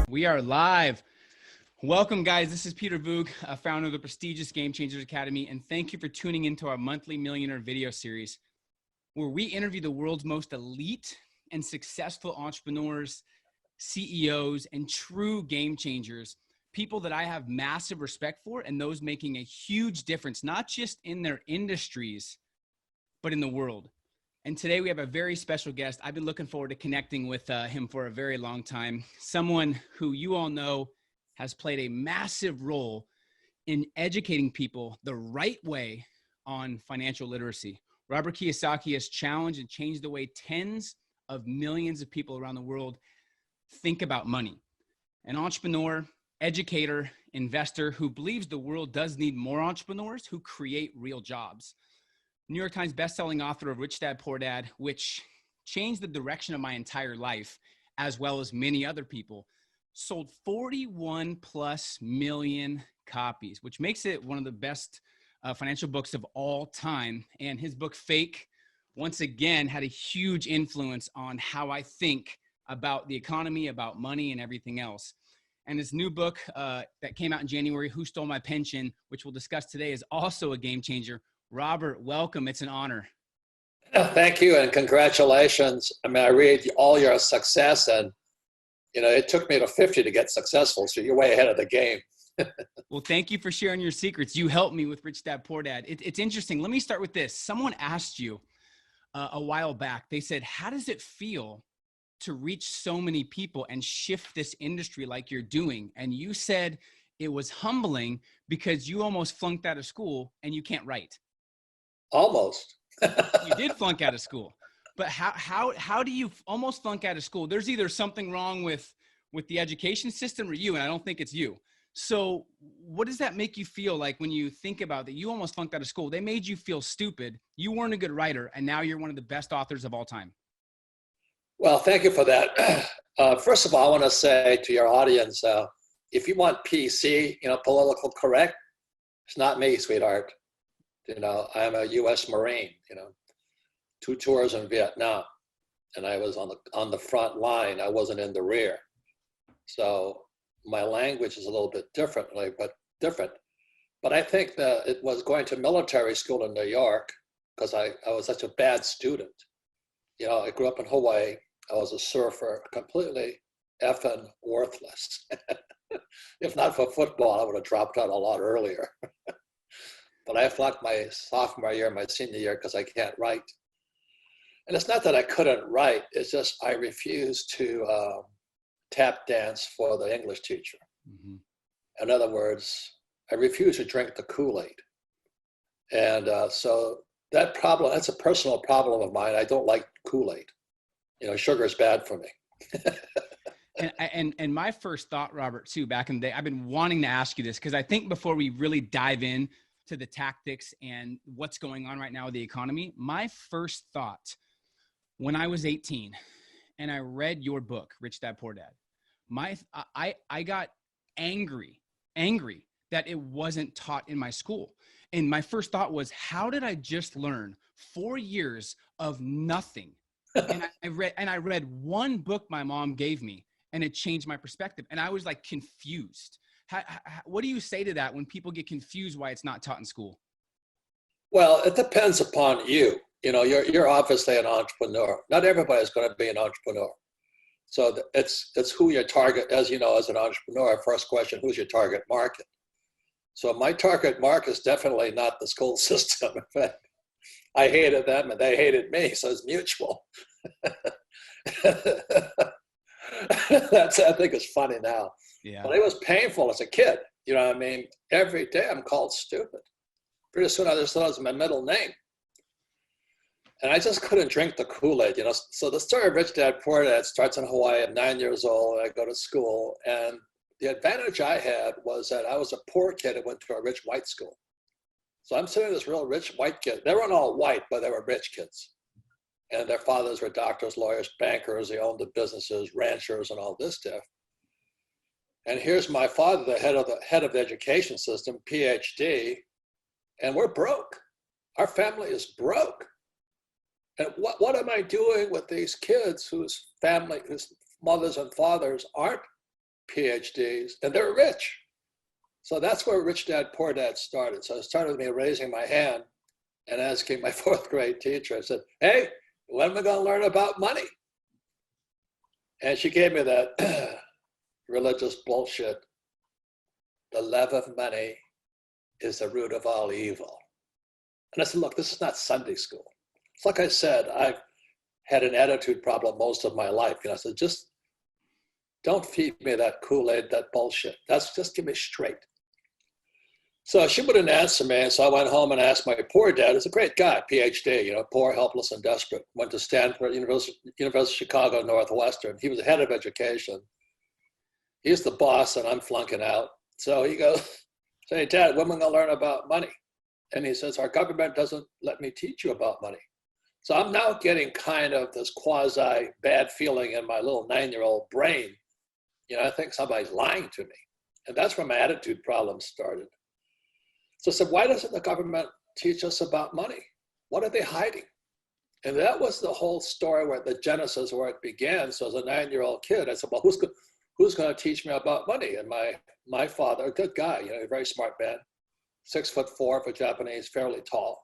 We are live. Welcome, guys. This is Peter Voogd, founder of the prestigious Game Changers Academy, and thank you for tuning into our monthly Millionaire video series, where we interview the world's most elite and successful entrepreneurs, CEOs, and true game changers, people that I have massive respect for, and those making a huge difference, not just in their industries, but in the world. And today we have a very special guest. I've been looking forward to connecting with him for a very long time. Someone who you all know has played a massive role in educating people the right way on financial literacy. Robert Kiyosaki has challenged and changed the way tens of millions of people around the world think about money. An entrepreneur, educator, investor who believes the world does need more entrepreneurs who create real jobs. New York Times bestselling author of Rich Dad, Poor Dad, which changed the direction of my entire life, as well as many other people, sold 41 plus million copies, which makes it one of the best financial books of all time. And his book, Fake, once again, had a huge influence on how I think about the economy, about money, and everything else. And his new book that came out in January, Who Stole My Pension, which we'll discuss today, is also a game changer. Robert, welcome. It's an honor. Thank you, and congratulations. I mean, I read all your success, and it took me to 50 to get successful, so you're way ahead of the game. Well, thank you for sharing your secrets. You helped me with Rich Dad, Poor Dad. It's interesting. Let me start with this. Someone asked you a while back, they said, how does it feel to reach so many people and shift this industry like you're doing? And you said it was humbling because you almost flunked out of school and you can't write. Almost. You did flunk out of school, but how do you almost flunk out of school? There's either something wrong with the education system or you, and I don't think it's you. So what does that make you feel like when you think about that? You almost flunked out of school. They made you feel stupid. You weren't a good writer, and now you're one of the best authors of all time. Well, thank you for that. First of all, I want to say to your audience, if you want PC, political correct, it's not me, sweetheart. I'm a U.S. Marine, 2 tours in Vietnam, and I was on the front line. I wasn't in the rear. So my language is a little bit different. But I think that it was going to military school in New York because I was such a bad student. I grew up in Hawaii. I was a surfer, completely effing worthless. If not for football, I would have dropped out a lot earlier. But I flunked my sophomore year, my senior year, because I can't write. And it's not that I couldn't write, it's just I refused to tap dance for the English teacher. Mm-hmm. In other words, I refused to drink the Kool-Aid. And so that's a personal problem of mine. I don't like Kool-Aid. Sugar is bad for me. And my first thought, Robert, too, back in the day, I've been wanting to ask you this because I think before we really dive in to the tactics and what's going on right now with the economy, my first thought when I was 18 and I read your book, Rich Dad, Poor Dad, I got angry that it wasn't taught in my school. And my first thought was, how did I just learn 4 years of nothing? And I read one book my mom gave me, and it changed my perspective. And I was like confused. What do you say to that when people get confused why it's not taught in school? Well, it depends upon you. You're obviously an entrepreneur. Not everybody's going to be an entrepreneur. So it's who your target, as you know, as an entrepreneur, first question, who's your target market? So my target market is definitely not the school system. In fact, I hated them and they hated me, so it's mutual. I think it's funny now. Yeah. But it was painful as a kid. Every day I'm called stupid. Pretty soon I just thought it was my middle name. And I just couldn't drink the Kool-Aid, So the story of Rich Dad, Poor Dad starts in Hawaii. I'm 9 years old, and I go to school. And the advantage I had was that I was a poor kid that went to a rich white school. So I'm sitting with this real rich white kid. They weren't all white, but they were rich kids. And their fathers were doctors, lawyers, bankers. They owned the businesses, ranchers, and all this stuff. And here's my father, the head of the education system, PhD, and we're broke. Our family is broke. And what am I doing with these kids whose mothers and fathers aren't PhDs, and they're rich. So that's where Rich Dad, Poor Dad started. So it started with me raising my hand and asking my fourth grade teacher, I said, hey, when am I going to learn about money? And she gave me that religious bullshit. The love of money is the root of all evil. And I said, look, this is not Sunday school. It's like I said, I've had an attitude problem most of my life. I said, just don't feed me that Kool-Aid, that bullshit. Just give me straight. So she wouldn't answer me. And so I went home and asked my poor dad. He's a great guy, PhD, poor, helpless, and desperate. Went to Stanford, University of Chicago, Northwestern. He was the head of education. He's the boss, and I'm flunking out. So he goes, say, Dad, when am I going to learn about money? And he says, our government doesn't let me teach you about money. So I'm now getting kind of this quasi bad feeling in my little 9-year-old brain. I think somebody's lying to me. And that's where my attitude problem started. So I said, why doesn't the government teach us about money? What are they hiding? And that was the whole story, where the genesis, where it began. So as a 9-year-old kid, I said, well, who's going to teach me about money? And my father, a good guy, a very smart man, 6'4" for Japanese, fairly tall.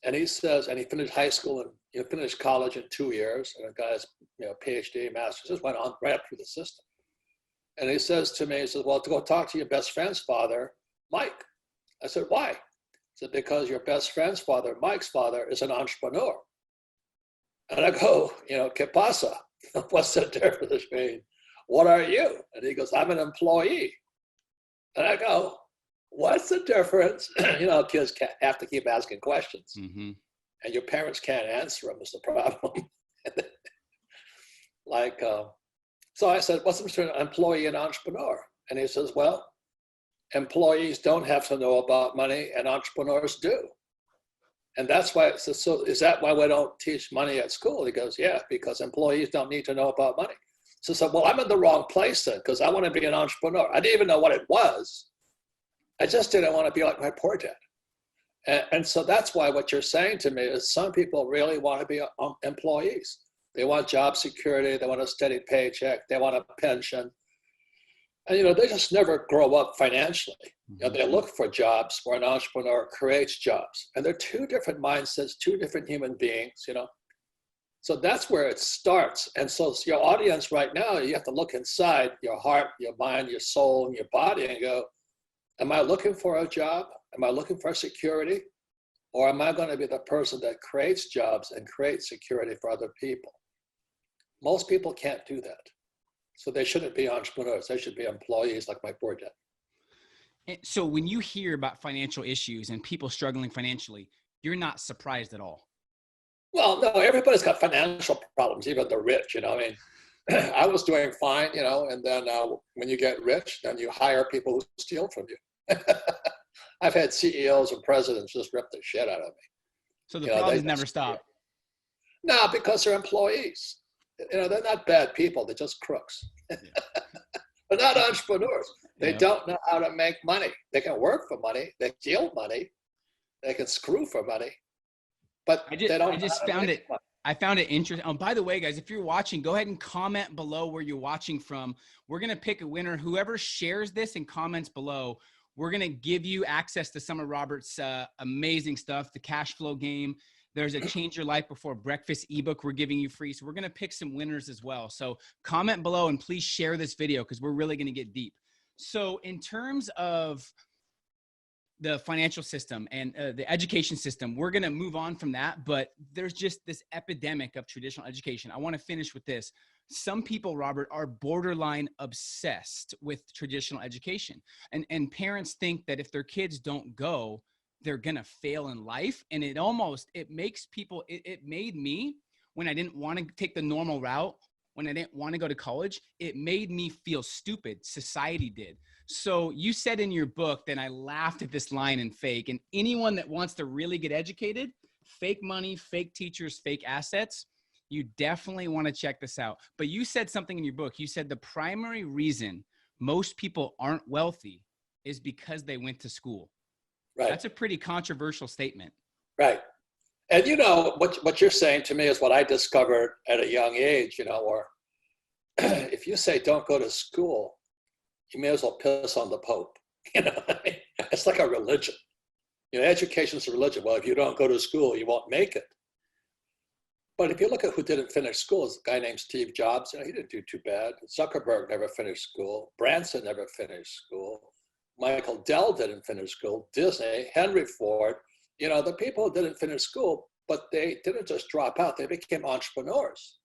And he says, and he finished high school and finished college in 2 years, and a guy's PhD, master's, just went on right up through the system. And he says to me, he says, well, to go talk to your best friend's father, Mike. I said, why? He said, because your best friend's father, Mike's father, is an entrepreneur. And I go, que pasa? What's the difference between, what are you? And he goes, I'm an employee. And I go, what's the difference? Kids have to keep asking questions. Mm-hmm. And your parents can't answer them is the problem. So I said, what's the difference between an employee and entrepreneur? And he says, well, employees don't have to know about money, and entrepreneurs do. And that's why, so is that why we don't teach money at school? He goes, yeah, because employees don't need to know about money. So I said, well, I'm in the wrong place then, because I want to be an entrepreneur. I didn't even know what it was. I just didn't want to be like my poor dad. And so that's why what you're saying to me is some people really want to be employees. They want job security. They want a steady paycheck. They want a pension. And, they just never grow up financially. They look for jobs where an entrepreneur creates jobs. And they're two different mindsets, two different human beings, So that's where it starts. And so your audience right now, you have to look inside your heart, your mind, your soul, and your body and go, am I looking for a job? Am I looking for security? Or am I going to be the person that creates jobs and creates security for other people? Most people can't do that. So they shouldn't be entrepreneurs. They should be employees like my poor dad. So when you hear about financial issues and people struggling financially, you're not surprised at all? Well, no, everybody's got financial problems, even the rich, I was doing fine, and then when you get rich, then you hire people who steal from you. I've had CEOs and presidents just rip the shit out of me. So the problems never stop. No, because they're employees. They're not bad people. They're just crooks. They're not entrepreneurs. They don't know how to make money. They can work for money. They steal money. They can screw for money. But they don't. I found it interesting. By the way, guys, if you're watching, go ahead and comment below where you're watching from. We're going to pick a winner. Whoever shares this and comments below, we're going to give you access to some of Robert's amazing stuff, the cash flow game. There's a Change Your Life Before Breakfast ebook we're giving you free. So we're going to pick some winners as well. So comment below and please share this video because we're really going to get deep. So in terms of the financial system and the education system, we're going to move on from that. But there's just this epidemic of traditional education. I want to finish with this. Some people, Robert, are borderline obsessed with traditional education. And parents think that if their kids don't go, they're going to fail in life. And it makes people, it made me, when I didn't want to take the normal route, when I didn't want to go to college, it made me feel stupid. Society did. So you said in your book, that I laughed at this line in fake, and anyone that wants to really get educated, fake money, fake teachers, fake assets, you definitely want to check this out. But you said something in your book. You said the primary reason most people aren't wealthy is because they went to school. Right. That's a pretty controversial statement. Right. And what you're saying to me is what I discovered at a young age, or if you say don't go to school, you may as well piss on the Pope. You know what I mean? It's like a religion. You know, education is a religion. Well, if you don't go to school, you won't make it. But if you look at who didn't finish school, it's a guy named Steve Jobs. You know, he didn't do too bad. Zuckerberg never finished school. Branson never finished school. Michael Dell didn't finish school. Disney, Henry Ford. You know, the people who didn't finish school, but they didn't just drop out. They became entrepreneurs.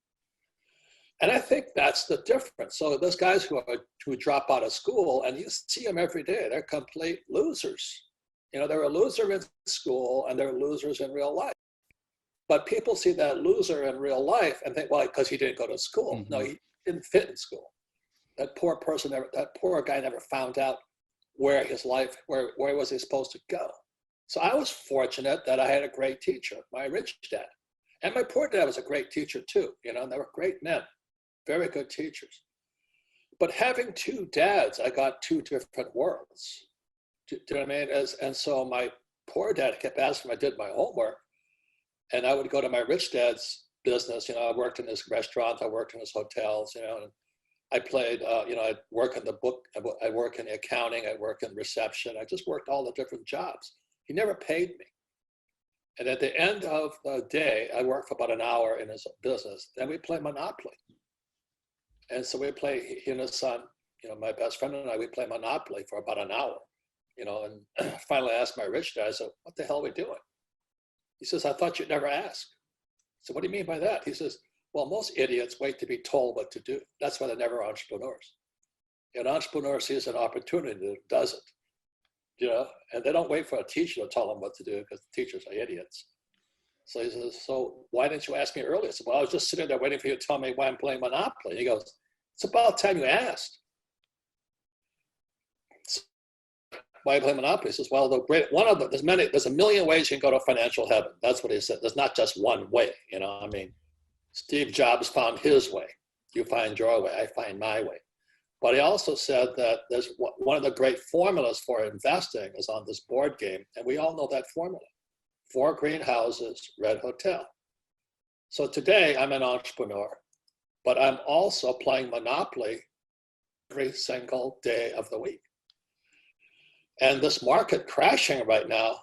And I think that's the difference. So those guys who drop out of school, and you see them every day, they're complete losers. You know, they're a loser in school and they're losers in real life. But people see that loser in real life and think, well, because he didn't go to school. Mm-hmm. No, he didn't fit in school. That poor person, that poor guy never found out where his life, where was he supposed to go. So I was fortunate that I had a great teacher, my rich dad. And my poor dad was a great teacher too. You know, they were great men, very good teachers. But having two dads, I got two different worlds. Do you know what I mean? And so my poor dad kept asking if I did my homework. And I would go to my rich dad's business. You know, I worked in his restaurant, I worked in his hotels, you know, and I played, you know, I'd work in the book, I work in accounting, I work in reception. I just worked all the different jobs. He never paid me. And at the end of the day, I worked for about an hour in his business. Then we play Monopoly. And so we play, he and his son, you know, my best friend and I, we play Monopoly for about an hour, you know, and finally I asked my rich dad, I said, what the hell are we doing? He says, I thought you'd never ask. So what do you mean by that? He says, well, most idiots wait to be told what to do. That's why they're never entrepreneurs. An entrepreneur sees an opportunity and does it, you know, and they don't wait for a teacher to tell them what to do because the teachers are idiots. So he says, so why didn't you ask me earlier? I said, well, I was just sitting there waiting for you to tell me why I'm playing Monopoly. And he goes, it's about time you asked. Why play Monopoly? He says, well, there's a million ways you can go to financial heaven. That's what he said. There's not just one way, you know. I mean, Steve Jobs found his way. You find your way, I find my way. But he also said that there's one of the great formulas for investing is on this board game. And we all know that formula. 4 green houses, red hotel. So today I'm an entrepreneur, but I'm also playing Monopoly every single day of the week. And this market crashing right now,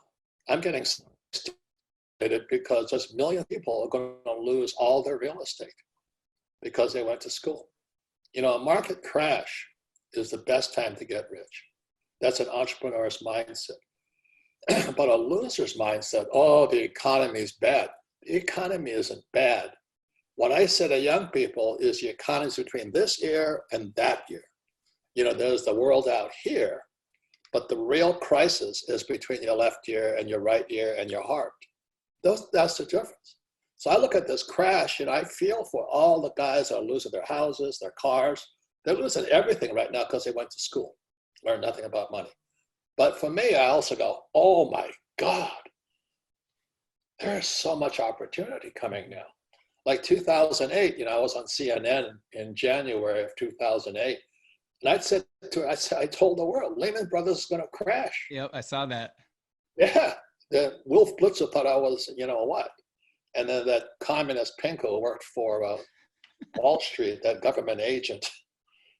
I'm getting stimulated because there's a million people are going to lose all their real estate because they went to school. You know, a market crash is the best time to get rich. That's an entrepreneur's mindset. But a loser's mindset, oh, the economy is bad. The economy isn't bad. What I say to young people is the economy is between this year and that year. You know, there's the world out here. But the real crisis is between your left ear and your right ear and your heart. That's the difference. So I look at this crash and I feel for all the guys that are losing their houses, their cars. They're losing everything right now because they went to school, learned nothing about money. But for me, I also go, oh my God, there's so much opportunity coming now. Like 2008, you know, I was on CNN in January of 2008. And I told the world, Lehman Brothers is going to crash. Yep, I saw that. Yeah, Wolf Blitzer thought I was, you know what? And then that communist Pinko who worked for Wall Street, that government agent,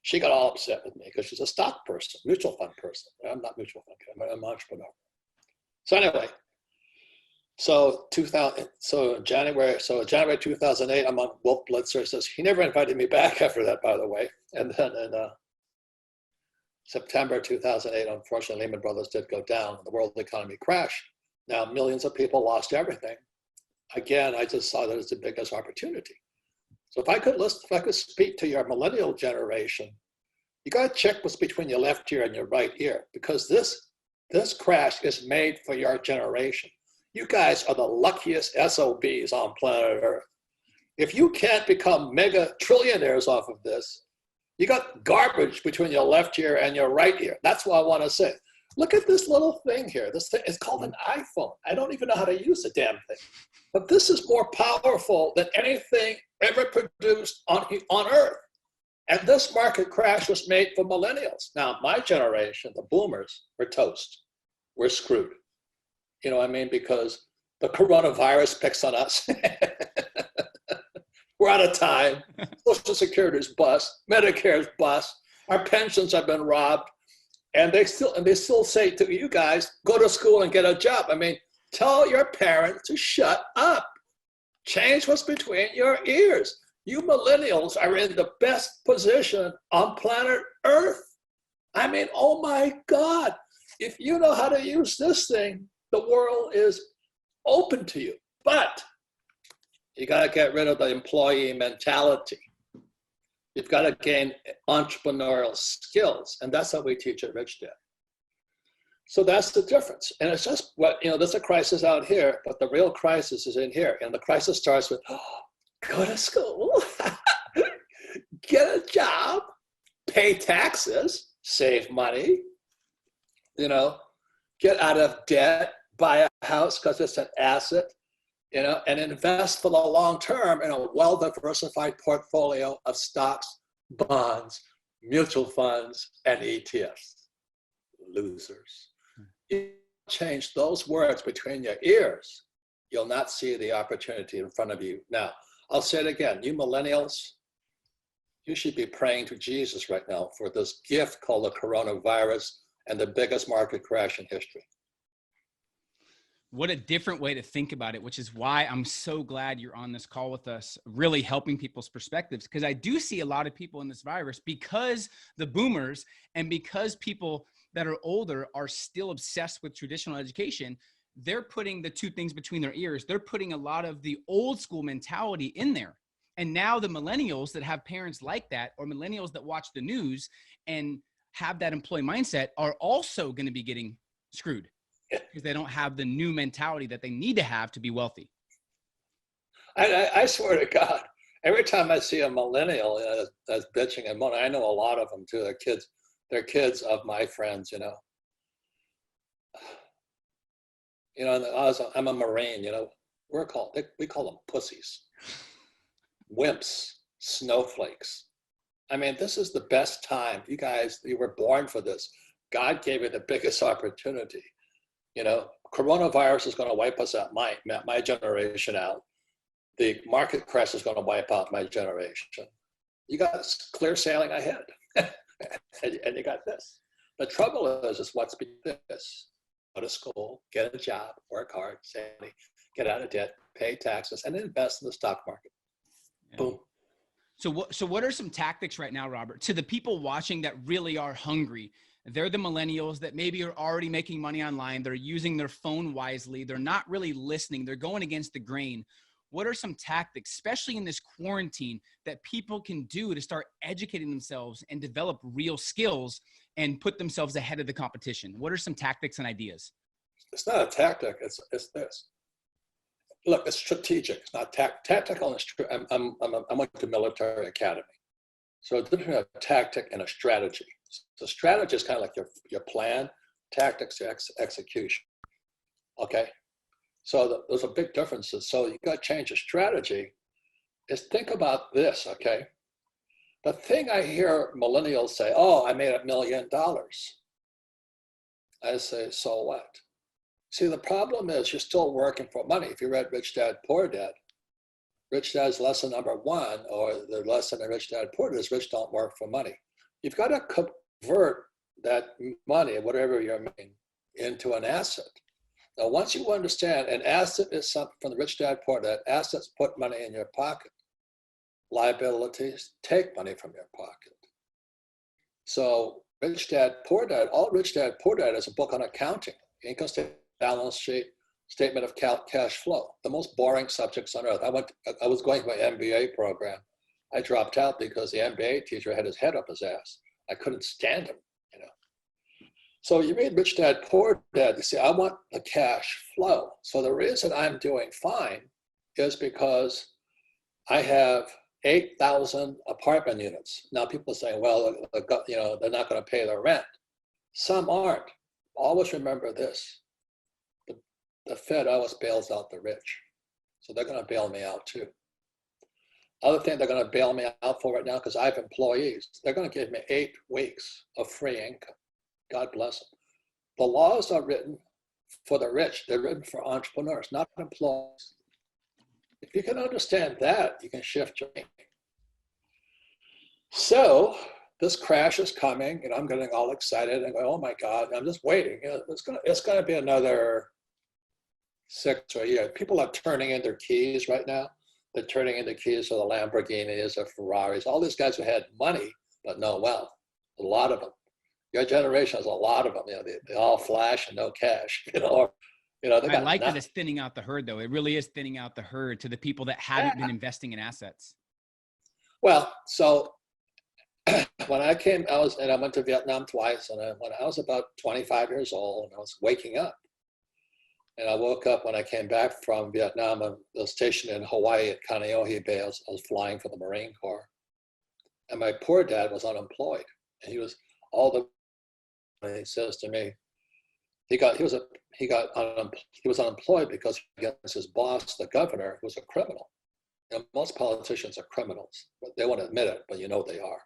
she got all upset with me because she's a stock person, mutual fund person. I'm not mutual fund, I'm an entrepreneur. So anyway, January 2008, I'm on Wolf Blitzer. Says he never invited me back after that, by the way. And then in September 2008, unfortunately, Lehman Brothers did go down. The world economy crashed. Now, millions of people lost everything. Again, I just saw that as the biggest opportunity. So if I could speak to your millennial generation, you got to check what's between your left ear and your right ear, because this crash is made for your generation. You guys are the luckiest SOBs on planet Earth. If you can't become mega trillionaires off of this, you got garbage between your left ear and your right ear. That's what I want to say. Look at this little thing here. This thing is called an iPhone. I don't even know how to use the damn thing. But this is more powerful than anything ever produced on Earth. And this market crash was made for millennials. Now, my generation, the boomers, we're toast. We're screwed. You know what I mean? Because the coronavirus picks on us. We're out of time. Social Security's bust. Medicare's bust. Our pensions have been robbed, and they still say to you guys, go to school and get a job. I mean, tell your parents to shut up. Change what's between your ears. You millennials are in the best position on planet Earth. I mean, oh my God. If you know how to use this thing, the world is open to you. But you got to get rid of the employee mentality. You've got to gain entrepreneurial skills. And that's what we teach at Rich Dad. So that's the difference. And it's just what, there's a crisis out here, but the real crisis is in here. And the crisis starts with, go to school, get a job, pay taxes, save money, get out of debt, buy a house because it's an asset, and invest for the long term in a well-diversified portfolio of stocks, bonds, mutual funds, and ETFs. Losers. You change those words between your ears, you'll not see the opportunity in front of you. Now, I'll say it again, you millennials, you should be praying to Jesus right now for this gift called the coronavirus and the biggest market crash in history. What a different way to think about it, which is why I'm so glad you're on this call with us, really helping people's perspectives. Because I do see a lot of people in this virus, because the boomers and because people that are older are still obsessed with traditional education, they're putting the two things between their ears. They're putting a lot of the old school mentality in there. And now the millennials that have parents like that, or millennials that watch the news and have that employee mindset, are also going to be getting screwed because they don't have the new mentality that they need to have to be wealthy. I swear to God, every time I see a millennial that's bitching and moaning, I know a lot of them too. They're kids of my friends, I'm a Marine, we call them pussies, wimps, snowflakes. I mean, this is the best time. You guys, you were born for this. God gave you the biggest opportunity. Coronavirus is going to wipe us out, my generation out. The market crash is going to wipe out my generation. You got clear sailing ahead. and you got this. The trouble is what's between this. Go to school, get a job, work hard, save money, get out of debt, pay taxes, and invest in the stock market. Yeah. Boom. So what are some tactics right now, Robert, to the people watching that really are hungry? They're the millennials that maybe are already making money online. They're using their phone wisely. They're not really listening. They're going against the grain. What are some tactics, especially in this quarantine, that people can do to start educating themselves and develop real skills and put themselves ahead of the competition? What are some tactics and ideas? It's not a tactic. It's this. Look, it's strategic. It's not tactical. I went to military academy. So it's between a tactic and a strategy. So strategy is kind of like your plan, tactics, your execution. Okay? So those are big differences. So you got to change your strategy. Is think about this, okay? The thing I hear millennials say, oh, I made $1 million. I say, so what? See, the problem is you're still working for money. If you read Rich Dad, Poor Dad, Rich Dad's lesson number 1, or the lesson in Rich Dad, Poor Dad is rich don't work for money. You've got to convert that money, whatever you're making, into an asset. Now, once you understand an asset is something from the Rich Dad, Poor Dad, assets put money in your pocket. Liabilities take money from your pocket. So Rich Dad, Poor Dad, all Rich Dad, Poor Dad is a book on accounting, income statement, balance sheet, statement of cash flow, the most boring subjects on earth. I was going to my MBA program. I dropped out because the MBA teacher had his head up his ass. I couldn't stand him, So you read Rich Dad, Poor Dad, you say, I want the cash flow. So the reason I'm doing fine is because I have 8,000 apartment units. Now people are saying, well, they're not going to pay their rent. Some aren't. Always remember this. The Fed always bails out the rich. So they're going to bail me out too. Other thing they're going to bail me out for right now, because I have employees, they're going to give me 8 weeks of free income. God bless them. The laws are written for the rich. They're written for entrepreneurs, not employees. If you can understand that, you can shift your thinking. So this crash is coming, and I'm getting all excited and going, oh my God, I'm just waiting. It's gonna be another 6 or a year. People are turning in their keys right now. They're turning in the keys to the Lamborghinis or Ferraris. All these guys who had money but no wealth. A lot of them. Your generation has a lot of them. They all flash and no cash. They I got like that nothing. it's thinning out the herd, though. It really is thinning out the herd to the people that haven't been investing in assets. Well, so when I went to Vietnam twice, and when I was about 25 years old, and I was waking up. And I woke up when I came back from Vietnam. I was stationed in Hawaii at Kaneohe Bay. I was flying for the Marine Corps. And my poor dad was unemployed. And he was and he says to me, he was unemployed because against his boss, the governor, who was a criminal. Most politicians are criminals, but they won't admit it, but they are.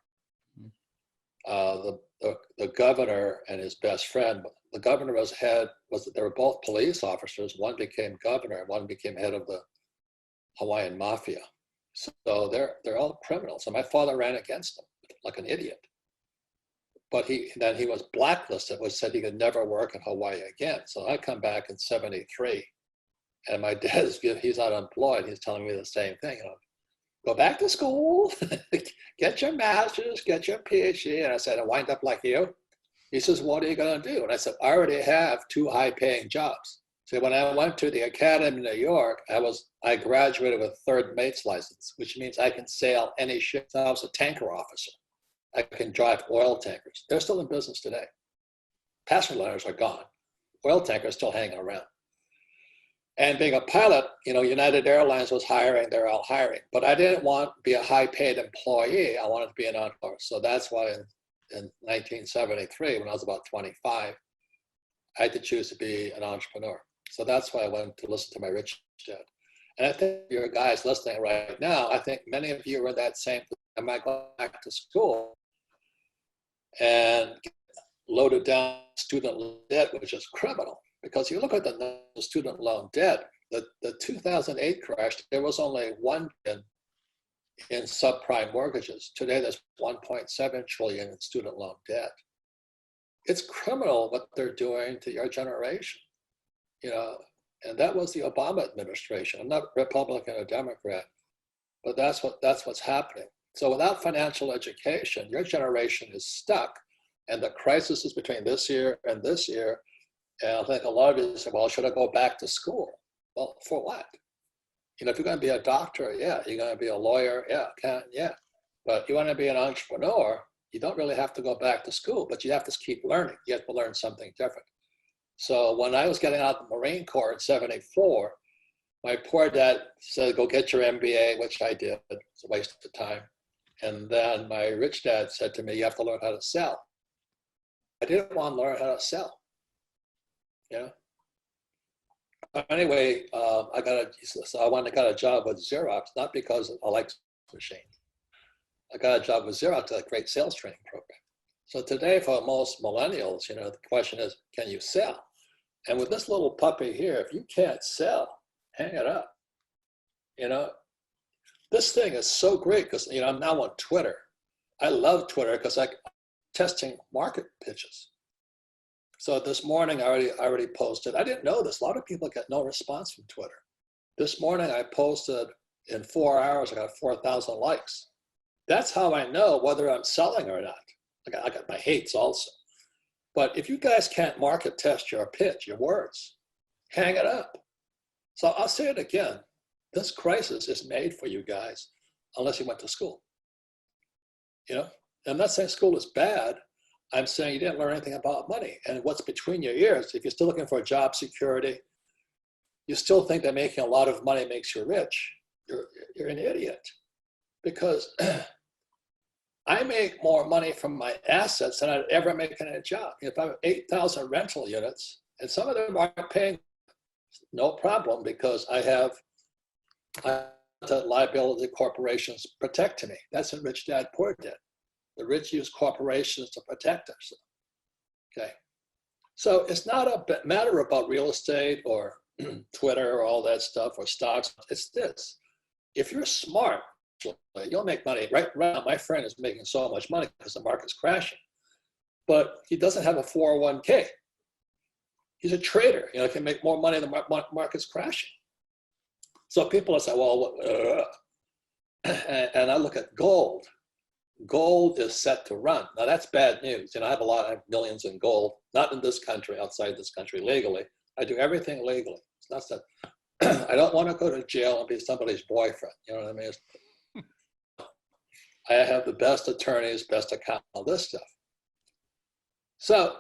The governor and his best friend, the governor they were both police officers. One became governor, and one became head of the Hawaiian mafia. So they're all criminals. And my father ran against them like an idiot. But then he was blacklisted, which said he could never work in Hawaii again. So I come back in 73, and my dad's, he's unemployed. He's telling me the same thing. Go back to school, get your master's, get your PhD. And I said, I wind up like you. He says, what are you going to do? And I said, I already have 2 high-paying jobs. So when I went to the academy in New York, I graduated with 3rd mate's license, which means I can sail any ship. So I was a tanker officer. I can drive oil tankers. They're still in business today. Passenger liners are gone. Oil tankers still hanging around. And being a pilot, United Airlines was hiring, they're all hiring. But I didn't want to be a high-paid employee. I wanted to be an entrepreneur. So that's why in 1973, when I was about 25, I had to choose to be an entrepreneur. So that's why I went to listen to my rich dad. And I think your guys listening right now, I think many of you are in that same, I might go back to school and get loaded down student debt, which is criminal. Because you look at the student loan debt, the 2008 crash, there was only 1 billion in subprime mortgages. Today, there's 1.7 trillion in student loan debt. It's criminal what they're doing to your generation, and that was the Obama administration. I'm not Republican or Democrat, but that's what's happening. So without financial education, your generation is stuck, and the crisis is between this year and this year. And I think a lot of you say, well, should I go back to school? Well, for what? If you're going to be a doctor, yeah. You're going to be a lawyer, yeah. But you want to be an entrepreneur, you don't really have to go back to school, but you have to keep learning. You have to learn something different. So when I was getting out of the Marine Corps in 74, my poor dad said, go get your MBA, which I did. It's a waste of time. And then my rich dad said to me, you have to learn how to sell. I didn't want to learn how to sell. Anyway, I got a job with Xerox, not because I like machines. I got a job with Xerox, a great sales training program. So today, for most millennials, the question is, can you sell? And with this little puppy here, if you can't sell, hang it up. This thing is so great because I'm now on Twitter. I love Twitter because I'm testing market pitches. So this morning, I already posted. I didn't know this. A lot of people get no response from Twitter. This morning, I posted in 4 hours. I got 4,000 likes. That's how I know whether I'm selling or not. I got my hates also. But if you guys can't market test your pitch, your words, hang it up. So I'll say it again. This crisis is made for you guys unless you went to school. I'm not saying school is bad. I'm saying you didn't learn anything about money. And what's between your ears, if you're still looking for job security, you still think that making a lot of money makes you rich, you're an idiot. Because I make more money from my assets than I'd ever make in a job. If I have 8,000 rental units, and some of them aren't paying, no problem, because I have liability corporations protecting me. That's a rich dad, poor dad. The rich use corporations to protect us. Okay. So it's not a matter about real estate or Twitter or all that stuff or stocks. It's this. If you're smart, you'll make money. Right now, my friend is making so much money because the market's crashing, but he doesn't have a 401k. He's a trader, can make more money than the market's crashing. So people say, well, and I look at gold. Gold is set to run. Now that's bad news. I have millions in gold, not in this country, outside this country, legally. I do everything legally. It's not that I don't want to go to jail and be somebody's boyfriend. You know what I mean? I have the best attorneys, best account, all this stuff. So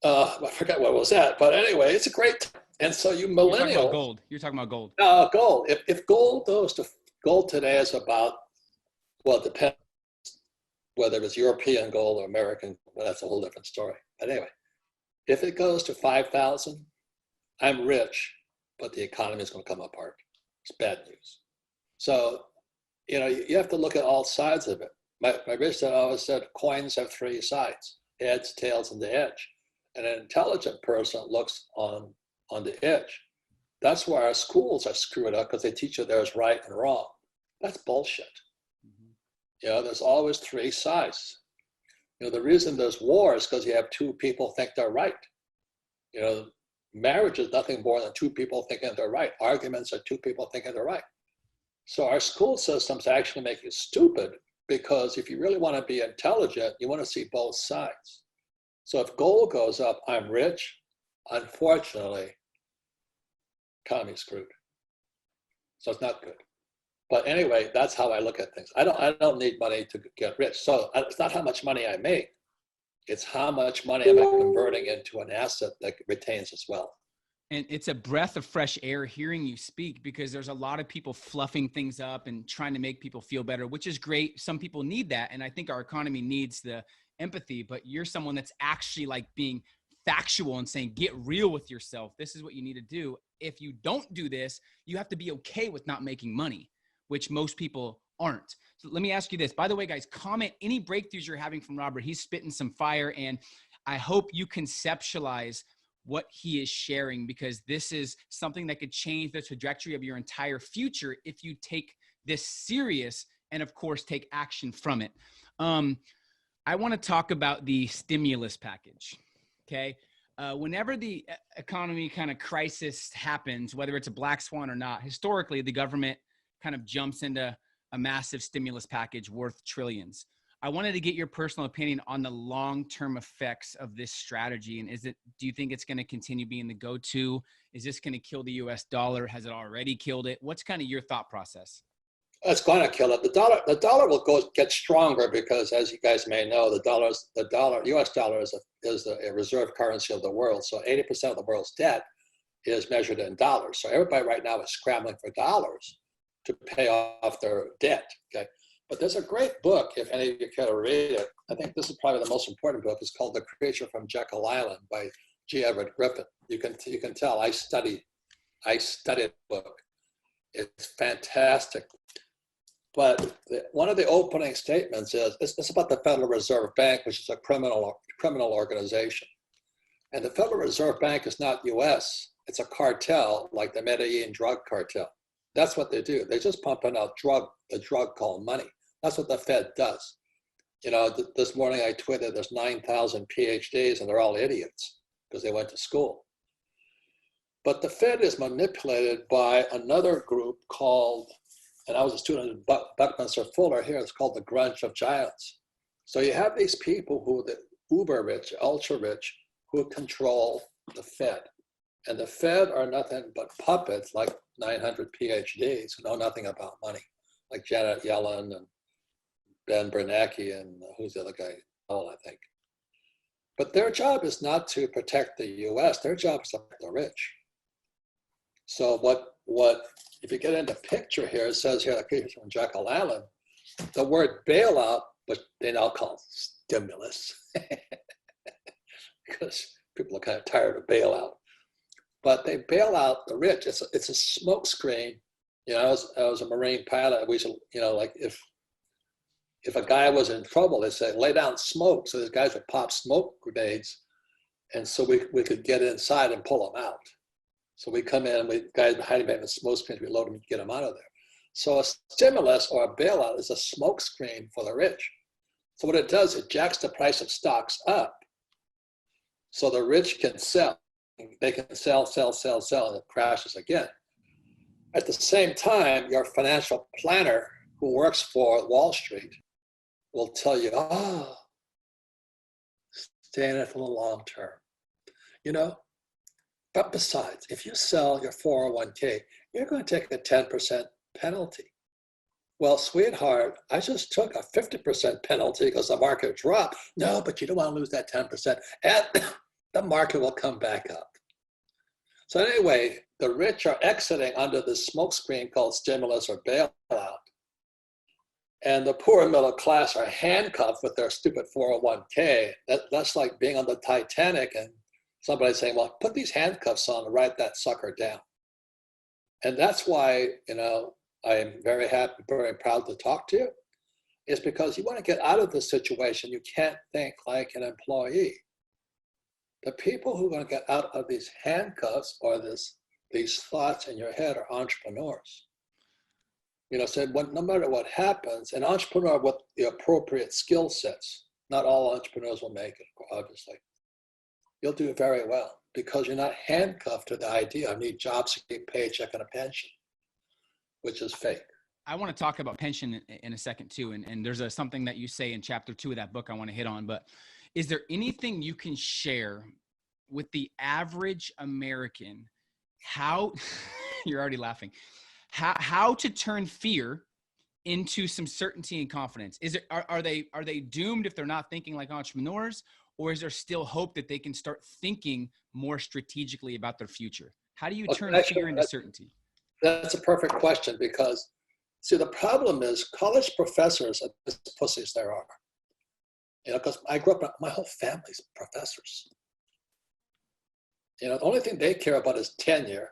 I forgot what was that, but anyway, it's a great. And so you millennials. You're talking about gold. You're talking about gold. Gold. If gold goes to gold today is about, well, it depends whether it's European gold or American. Well, that's a whole different story. But anyway, if it goes to 5,000, I'm rich, but the economy is going to come apart. It's bad news. So, you have to look at all sides of it. My rich dad always said coins have three sides: heads, tails, and the edge. And an intelligent person looks on the edge. That's why our schools are screwed up, because they teach you there's right and wrong. That's bullshit. There's always three sides. The reason there's war is because you have two people think they're right. Marriage is nothing more than two people thinking they're right. Arguments are two people thinking they're right. So our school systems actually make you stupid, because if you really want to be intelligent, you want to see both sides. So if gold goes up, I'm rich. Unfortunately, economy's screwed. So it's not good. But anyway, that's how I look at things. I don't need money to get rich. So it's not how much money I make. It's how much money am I converting into an asset that retains its wealth. And it's a breath of fresh air hearing you speak, because there's a lot of people fluffing things up and trying to make people feel better, which is great. Some people need that. And I think our economy needs the empathy, but you're someone that's actually like being factual and saying, get real with yourself. This is what you need to do. If you don't do this, you have to be okay with not making money, which most people aren't. So let me ask you this. By the way, guys, comment any breakthroughs you're having from Robert. He's spitting some fire, and I hope you conceptualize what he is sharing, because this is something that could change the trajectory of your entire future if you take this serious and, of course, take action from it. I want to talk about the stimulus package, okay? Whenever the economy kind of crisis happens, whether it's a black swan or not, historically, the government kind of jumps into a massive stimulus package worth trillions. I wanted to get your personal opinion on the long-term effects of this strategy. And do you think it's going to continue being the go-to? Is this going to kill the US dollar? Has it already killed it? What's kind of your thought process? It's going to kill it. The dollar will get stronger because, as you guys may know, the US dollar is a reserve currency of the world. So 80% of the world's debt is measured in dollars. So everybody right now is scrambling for dollars to pay off their debt. Okay. But there's a great book, if any of you care to read it. I think this is probably the most important book. It's called The Creature from Jekyll Island by G. Everett Griffin. You can tell I studied the book. It's fantastic. But one of the opening statements is it's about the Federal Reserve Bank, which is a criminal organization. And the Federal Reserve Bank is not U.S. It's a cartel, like the Medellin drug cartel. That's what they do. They're just pumping out a drug called money. That's what the Fed does. This morning I tweeted there's 9,000 PhDs and they're all idiots because they went to school. But the Fed is manipulated by another group called, and I was a student at Buckminster Fuller here, it's called the Grunge of Giants. So you have these people who are the uber rich, ultra rich, who control the Fed. And the Fed are nothing but puppets like 900 PhDs who know nothing about money, like Janet Yellen and Ben Bernanke and who's the other guy? I think. But their job is not to protect the U.S. Their job is to protect the rich. So what if you get into picture here, it says here, like from Jekyll Island, the word bailout, but they now call it stimulus because people are kind of tired of bailout. But they bail out the rich. It's a smoke screen. I was a Marine pilot. We used to, like if a guy was in trouble, they say lay down smoke. So these guys would pop smoke grenades, and so we could get inside and pull them out. So we come in, guys hiding behind the smoke screens, we load them and get them out of there. So a stimulus or a bailout is a smokescreen for the rich. So what it does, it jacks the price of stocks up so the rich can sell. They can sell, and it crashes again. At the same time, your financial planner who works for Wall Street will tell you, oh, stay in it for the long term. You know, but besides, if you sell your 401k, you're going to take a 10% penalty. Well, sweetheart, I just took a 50% penalty because the market dropped. No, but you don't want to lose that 10%. And the market will come back up. So anyway, the rich are exiting under this smokescreen called stimulus or bailout. And the poor and middle class are handcuffed with their stupid 401k. That's like being on the Titanic and somebody saying, well, put these handcuffs on and write that sucker down. And that's why, you know, I am very happy, very proud to talk to you, is because you want to get out of this situation. You can't think like an employee. The people who are going to get out of these handcuffs or these thoughts in your head are entrepreneurs. You know, so no matter what happens, an entrepreneur with the appropriate skill sets, not all entrepreneurs will make it, obviously. You'll do very well because you're not handcuffed to the idea of need job security, paycheck, and a pension, which is fake. I want to talk about pension in a second too. And there's something that you say in chapter 2 of that book I want to hit on, but is there anything you can share with the average American, how, you're already laughing, how to turn fear into some certainty and confidence? Are they doomed if they're not thinking like entrepreneurs, or is there still hope that they can start thinking more strategically about their future? How do you turn fear into certainty? That's a perfect question because, see, the problem is college professors are as pussies there are. You know, because I grew up, my whole family's professors. You know, the only thing they care about is tenure,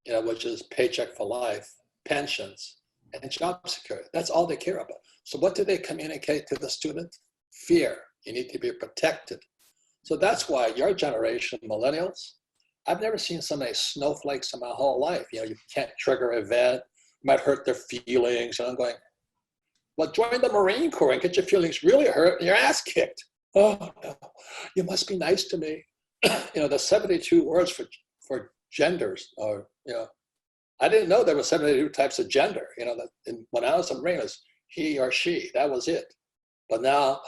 you know, which is paycheck for life, pensions, and job security. That's all they care about. So what do they communicate to the student? Fear. You need to be protected. So that's why your generation, millennials, I've never seen so many snowflakes in my whole life. You know, you can't trigger an event, might hurt their feelings. And I'm going, well, join the Marine Corps and get your feelings really hurt and your ass kicked. Oh, no, you must be nice to me. You know, the 72 words for genders are, you know, I didn't know there were 72 types of gender. You know, when I was a Marine, it was he or she, that was it. But now,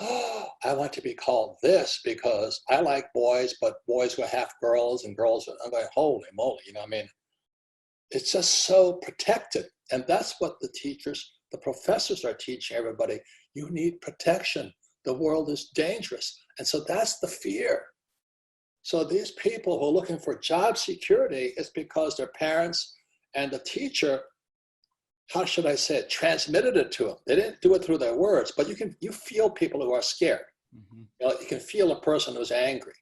I want to be called this because I like boys, but boys were half girls and girls, I'm going, holy moly, you know what I mean? It's just so protected. And that's what the teachers, the professors are teaching everybody. You need protection. The world is dangerous. And so that's the fear. So these people who are looking for job security is because their parents and the teacher, how should I say it, transmitted it to them. They didn't do it through their words, but you feel people who are scared. Mm-hmm. You know, you can feel a person who's angry.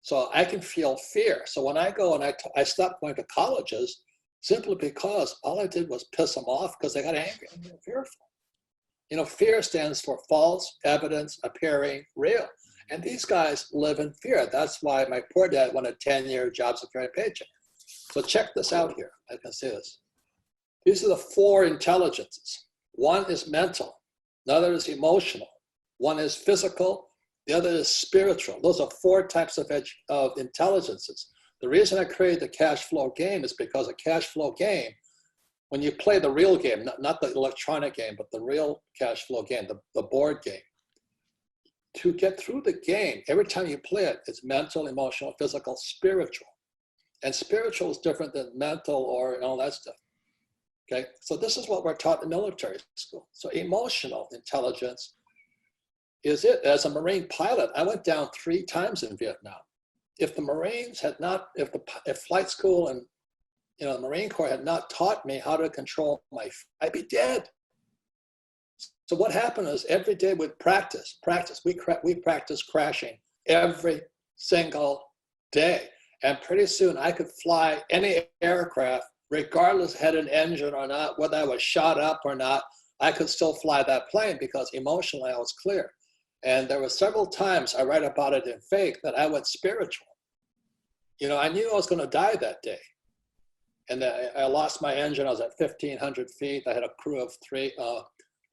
So I can feel fear. So when I go and I stopped going to colleges simply because all I did was piss them off because they got angry and fearful. You know, fear stands for false evidence appearing real. And these guys live in fear. That's why my poor dad wanted a 10-year job security paycheck. So check this out here. I can see this. These are the 4 intelligences. One is mental, another is emotional, one is physical, the other is spiritual. Those are 4 types of intelligences. The reason I created the cash flow game is because a cash flow game, when you play the real game, not the electronic game, but the real cash flow game, the board game, to get through the game, every time you play it, it's mental, emotional, physical, spiritual. And spiritual is different than mental or all that stuff. Okay, so this is what we're taught in military school. So emotional intelligence is it. As a Marine pilot, I went down 3 times in Vietnam. If the Marines had not, if flight school and the Marine Corps had not taught me how to control I'd be dead. So what happened is every day we'd practice. We practice crashing every single day. And pretty soon I could fly any aircraft, regardless had an engine or not, whether I was shot up or not, I could still fly that plane because emotionally I was clear. And there were several times I write about it in Fake that I went spiritual. You know, I knew I was going to die that day. And then I lost my engine. I was at 1,500 feet. I had a crew of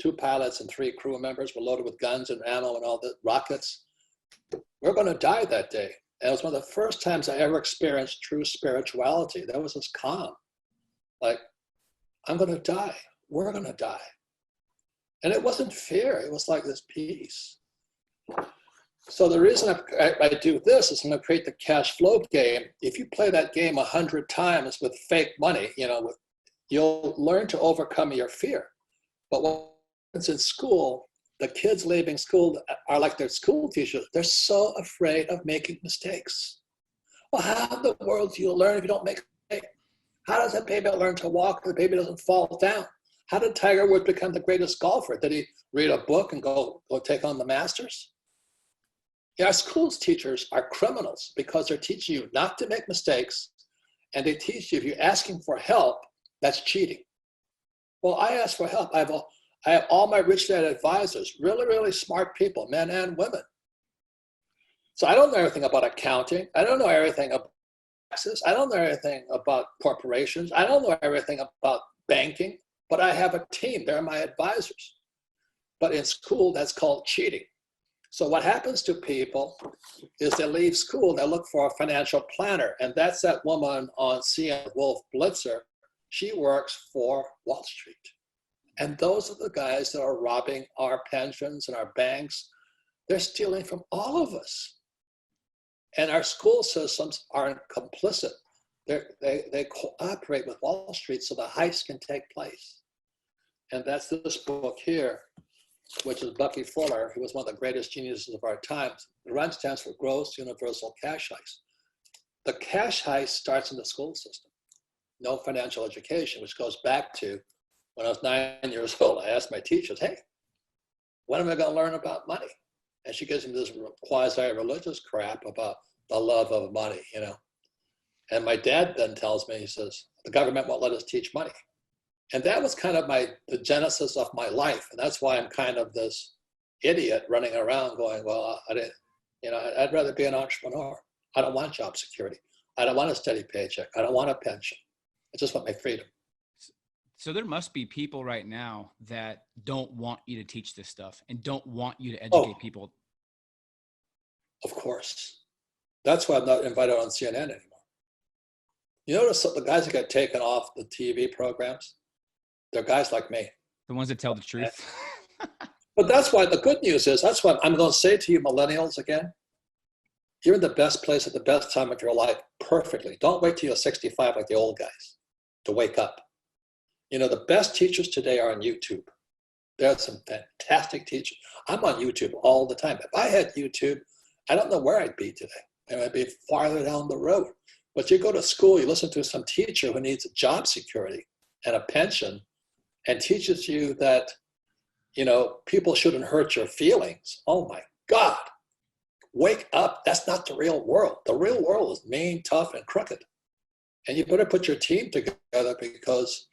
two pilots and 3 crew members were loaded with guns and ammo and all the rockets. We're going to die that day. And it was one of the first times I ever experienced true spirituality. There was this calm, like, I'm going to die. We're going to die. And it wasn't fear. It was like this peace. So the reason I do this is I'm going to create the cash flow game. If you play that game 100 times with fake money, you'll learn to overcome your fear. But when it's in school, the kids leaving school are like their school teachers. They're so afraid of making mistakes. Well, how in the world do you learn if you don't make a mistake? How does a baby learn to walk if the baby doesn't fall down? How did Tiger Woods become the greatest golfer? Did he read a book and go take on the Masters? Yeah, our schools teachers are criminals because they're teaching you not to make mistakes, and they teach you if you're asking for help, that's cheating. Well, I ask for help. I have all my Rich Dad advisors, really, really smart people, men and women. So I don't know everything about accounting. I don't know everything about taxes. I don't know everything about corporations. I don't know everything about banking, but I have a team. They're my advisors. But in school, that's called cheating. So what happens to people is they leave school, they look for a financial planner. And that's that woman on CNN, Wolf Blitzer. She works for Wall Street. And those are the guys that are robbing our pensions and our banks. They're stealing from all of us. And our school systems aren't complicit. They cooperate with Wall Street so the heist can take place. And that's this book here, which is Bucky Fuller, who was one of the greatest geniuses of our times. The RUN stands for Gross Universal Cash Heist. The cash heist starts in the school system. No financial education, which goes back to when I was 9 years old. I asked my teachers, hey, when am I going to learn about money? And she gives me this quasi-religious crap about the love of money, And my dad then tells me, he says, the government won't let us teach money. And that was kind of the genesis of my life. And that's why I'm kind of this idiot running around going, well, I'd rather be an entrepreneur. I don't want job security. I don't want a steady paycheck. I don't want a pension. I just want my freedom. So there must be people right now that don't want you to teach this stuff and don't want you to educate people. Of course. That's why I'm not invited on CNN anymore. You notice the guys that get taken off the TV programs, they're guys like me. The ones that tell the truth. But that's why the good news is, that's what I'm going to say to you millennials again. You're in the best place at the best time of your life perfectly. Don't wait till you're 65 like the old guys to wake up. The best teachers today are on YouTube. There are some fantastic teachers. I'm on YouTube all the time. If I had YouTube, I don't know where I'd be today. I'd be farther down the road. But you go to school, you listen to some teacher who needs job security and a pension and teaches you that, people shouldn't hurt your feelings. Oh my God. Wake up. That's not the real world. The real world is mean, tough, and crooked. And you better put your team together because,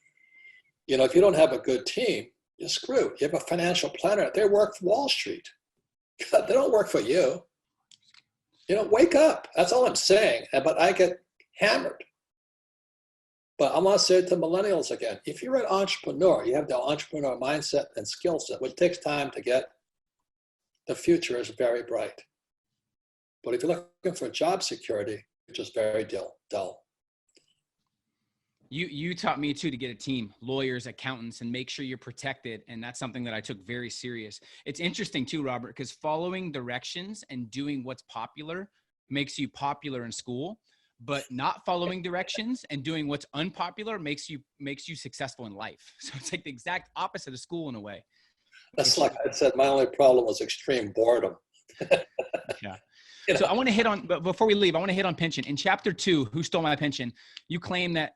if you don't have a good team, you're screwed. You have a financial planner. They work for Wall Street. They don't work for you. Wake up. That's all I'm saying. But I get hammered. But I want to say to millennials again, if you're an entrepreneur, you have the entrepreneur mindset and skill set, which takes time to get, the future is very bright. But if you're looking for job security, it's just very dull. You taught me too to get a team, lawyers, accountants, and make sure you're protected. And that's something that I took very serious. It's interesting too, Robert, because following directions and doing what's popular makes you popular in school, but not following directions and doing what's unpopular makes you successful in life. So it's like the exact opposite of school in a way. That's like I said, my only problem was extreme boredom. Yeah. So I want to hit on, but before we leave, I want to hit on pension. In chapter 2, Who Stole My Pension? You claim that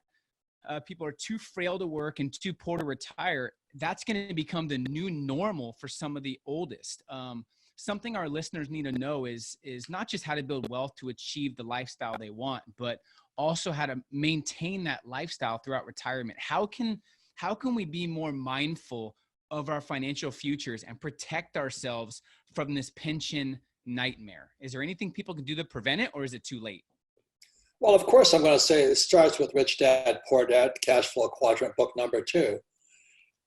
people are too frail to work and too poor to retire. That's going to become the new normal for some of the oldest. Something our listeners need to know is not just how to build wealth to achieve the lifestyle they want, but also how to maintain that lifestyle throughout retirement. How can we be more mindful of our financial futures and protect ourselves from this pension nightmare? Is there anything people can do to prevent it, or is it too late? Well, of course, I'm going to say it starts with Rich Dad, Poor Dad, Cash Flow Quadrant, book number 2.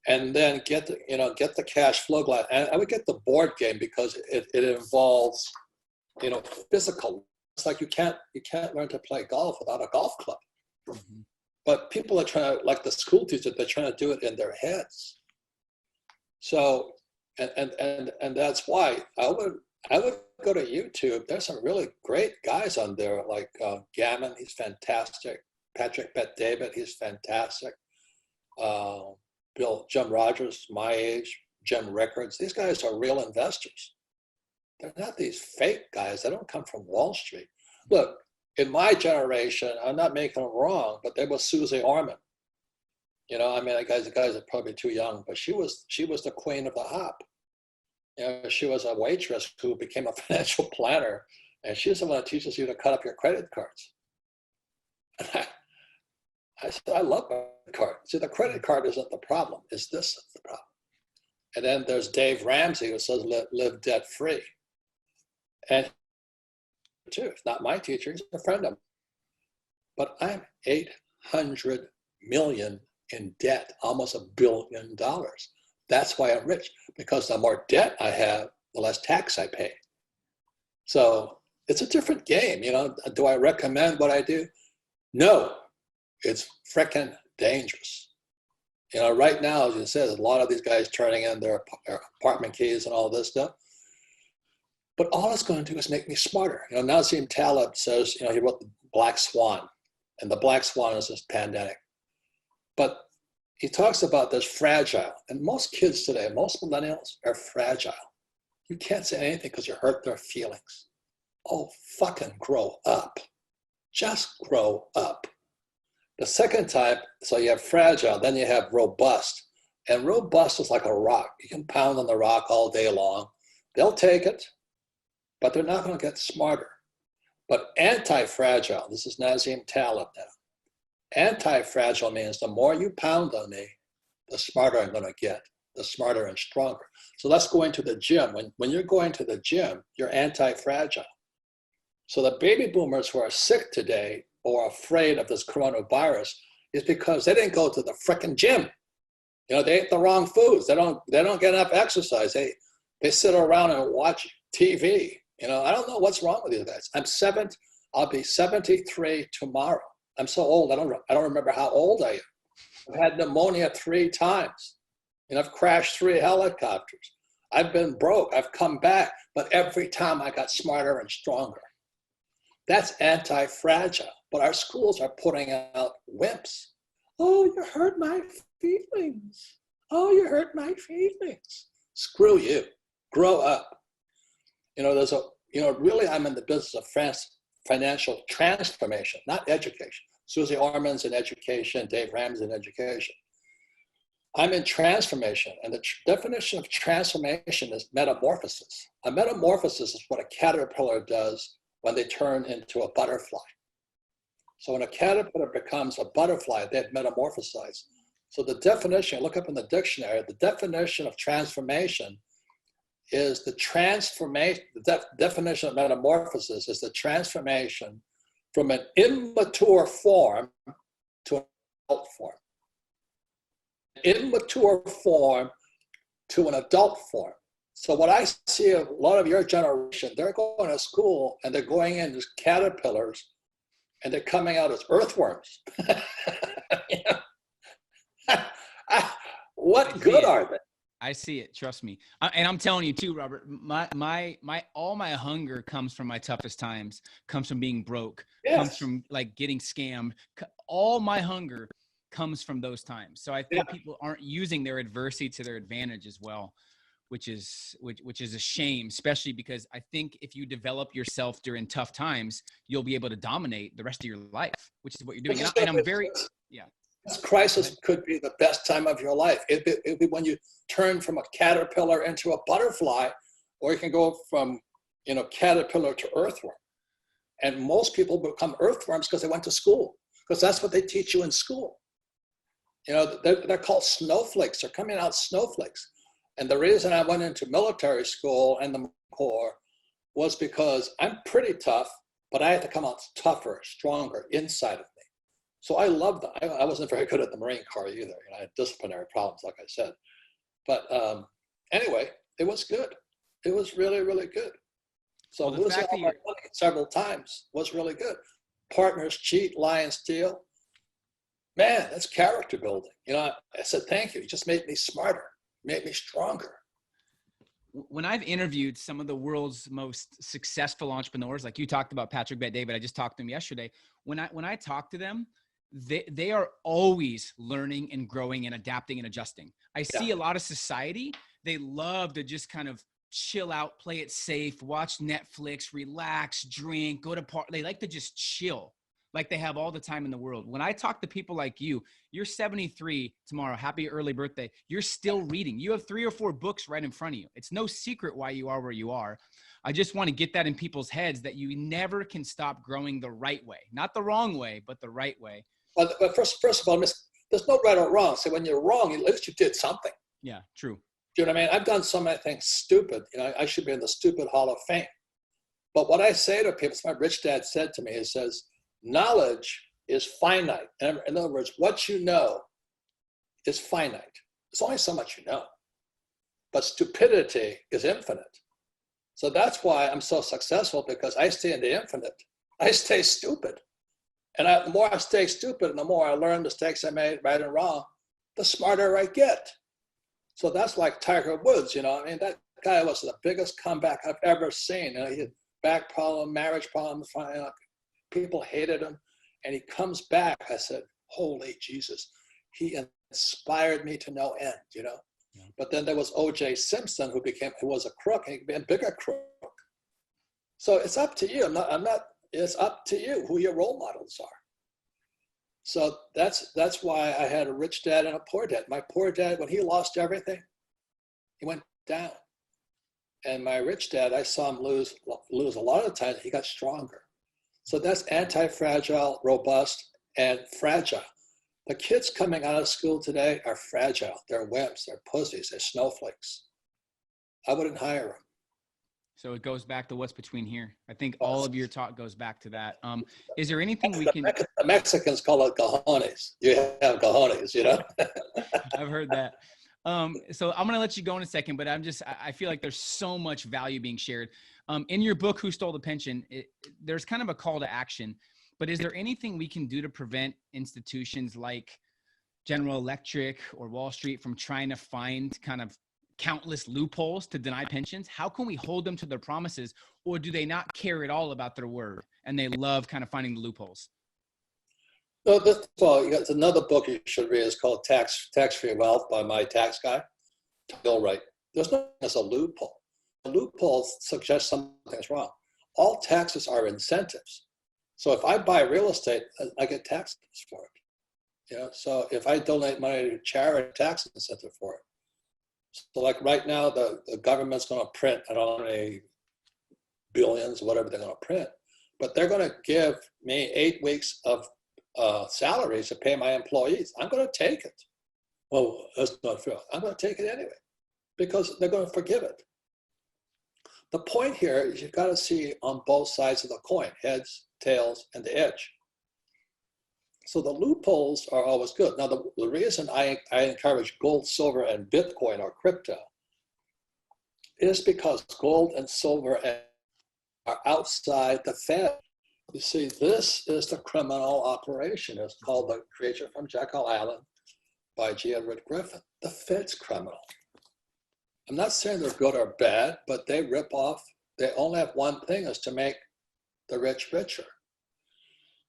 And then get the cash flow glass. And I would get the board game because it involves, physical. It's like you can't learn to play golf without a golf club. Mm-hmm. But people are trying to, like the school teacher, they're trying to do it in their heads. So, and that's why I would go to YouTube. There's some really great guys on there, like Gammon, he's fantastic. Patrick Bet-David, he's fantastic. Jim Rogers, my age, Jim Rickards. These guys are real investors. They're not these fake guys. They don't come from Wall Street. Look, in my generation, I'm not making them wrong, but there was Susie Orman. The guys are probably too young, but she was the queen of the hop. She was a waitress who became a financial planner, and she's the one that teaches you to cut up your credit cards. And I said, I love credit card. See, the credit card isn't the problem. It's this the problem. And then there's Dave Ramsey who says live debt free. And too, it's not my teacher, he's a friend of mine. But I'm 800 million in debt, almost $1 billion. That's why I'm rich, because the more debt I have, the less tax I pay. So it's a different game. Do I recommend what I do? No. It's frickin' dangerous. Right now, as you said, a lot of these guys turning in their apartment keys and all this stuff. But all it's going to do is make me smarter. Nassim Taleb says, he wrote the Black Swan, and the Black Swan is this pandemic. But he talks about this fragile, and most kids today, most millennials are fragile. You can't say anything because you hurt their feelings. Oh, fucking grow up. Just grow up. The second type, so you have fragile, then you have robust. And robust is like a rock. You can pound on the rock all day long. They'll take it, but they're not going to get smarter. But anti-fragile, this is Nassim Taleb now. Anti-fragile means the more you pound on me, the smarter I'm going to get, the smarter and stronger. So let's go into the gym. When you're going to the gym, you're anti-fragile. So the baby boomers who are sick today or afraid of this coronavirus is because they didn't go to the frickin' gym. They ate the wrong foods. They don't get enough exercise. They sit around and watch TV. I don't know what's wrong with these guys. I'll be 73 tomorrow. I'm so old. I don't remember how old I am. I've had pneumonia 3 times. I've crashed 3 helicopters. I've been broke. I've come back, but every time I got smarter and stronger. That's anti-fragile. But our schools are putting out wimps. Oh, you hurt my feelings. Oh, you hurt my feelings. Screw you. Grow up. Really I'm in the business of financial transformation, not education. Susie Orman's in education, Dave Ramsey's in education. I'm in transformation, and the definition of transformation is metamorphosis. A metamorphosis is what a caterpillar does when they turn into a butterfly. So when a caterpillar becomes a butterfly, they've metamorphosized. So the definition, look up in the dictionary, the definition of transformation is the transformation, definition of metamorphosis is the transformation from an immature form to an adult form. Immature form to an adult form. So what I see a lot of your generation, they're going to school and they're going in as caterpillars and they're coming out as earthworms. What good are they? I see it. Trust me. And I'm telling you too, Robert, all my hunger comes from my toughest times, comes from being broke, yes. Comes from like getting scammed. All my hunger comes from those times. So I think people aren't using their adversity to their advantage as well, which is a shame, especially because I think if you develop yourself during tough times, you'll be able to dominate the rest of your life, which is what you're doing. And I'm very, This crisis could be the best time of your life. It'd be when you turn from a caterpillar into a butterfly, or you can go from, caterpillar to earthworm. And most people become earthworms because they went to school, because that's what they teach you in school. They're called snowflakes. They're coming out snowflakes. And the reason I went into military school and the Marine Corps was because I'm pretty tough, but I had to come out tougher, stronger inside of me. So I loved that. I wasn't very good at the Marine Corps either. I had disciplinary problems, like I said. But anyway, it was good. It was really, really good. So Well, losing all my money several times was really good. Partners cheat, lie, and steal. Man, that's character building. I said, thank you. You just made me smarter, made me stronger. When I've interviewed some of the world's most successful entrepreneurs, like you talked about Patrick Bet-David, I just talked to him yesterday. When I talk to them, they are always learning and growing and adapting and adjusting. I see a lot of society, they love to just kind of chill out, play it safe, watch Netflix, relax, drink, go to party. They like to just chill, like they have all the time in the world. When I talk to people like you, you're 73 tomorrow. Happy early birthday. You're still reading. You have 3 or 4 books right in front of you. It's no secret why you are where you are. I just want to get that in people's heads that you never can stop growing the right way. Not the wrong way, but the right way. But first of all, there's no right or wrong. So when you're wrong, at least you did something. Yeah, true. Do you know what I mean? I've done so many things stupid. I should be in the stupid Hall of Fame. But what I say to people, my rich dad said to me, he says, knowledge is finite. In other words, what you know is finite. There's only so much you know. But stupidity is infinite. So that's why I'm so successful, because I stay in the infinite. I stay stupid. And the more I stay stupid and the more I learn mistakes I made, right and wrong, the smarter I get. So that's like Tiger Woods, that guy was the biggest comeback I've ever seen. He had back problem, marriage problems, people hated him, and he comes back. I said, holy Jesus, he inspired me to no end, Yeah. But then there was O.J. Simpson, who was a crook, and he became a bigger crook. So it's up to you. It's up to you who your role models are. So that's why I had a rich dad and a poor dad. My poor dad, when he lost everything, he went down. And my rich dad, I saw him lose a lot of the time. He got stronger. So that's anti-fragile, robust, and fragile. The kids coming out of school today are fragile. They're wimps. They're pussies. They're snowflakes. I wouldn't hire them. So it goes back to what's between here. I think all of your talk goes back to that. Is there anything we can... The Mexicans call it cojones. You have cojones, I've heard that. So I'm going to let you go in a second, but I feel like there's so much value being shared. In your book, Who Stole the Pension, there's kind of a call to action, but is there anything we can do to prevent institutions like General Electric or Wall Street from trying to find kind of countless loopholes to deny pensions? How can we hold them to their promises, or do they not care at all about their word and they love kind of finding the loopholes? No, there's another book you should read. It's called Tax-Free Wealth by my tax guy, Bill Wright. There's no as a loophole. A loophole suggests something's wrong. All taxes are incentives. So if I buy real estate, I get taxes for it. So if I donate money to charity, tax incentive for it. So like right now, the government's going to print, I don't know how many billions, whatever they're going to print, but they're going to give me 8 weeks of salaries to pay my employees. I'm going to take it. Well, that's not fair. I'm going to take it anyway, because they're going to forgive it. The point here is you've got to see on both sides of the coin, heads, tails, and the edge. So the loopholes are always good. Now, the reason I encourage gold, silver, and Bitcoin or crypto is because gold and silver are outside the Fed. You see, this is the criminal operation. It's called The Creature from Jekyll Island by G. Edward Griffin. The Fed's criminal. I'm not saying they're good or bad, but they rip off. They only have one thing, is to make the rich richer.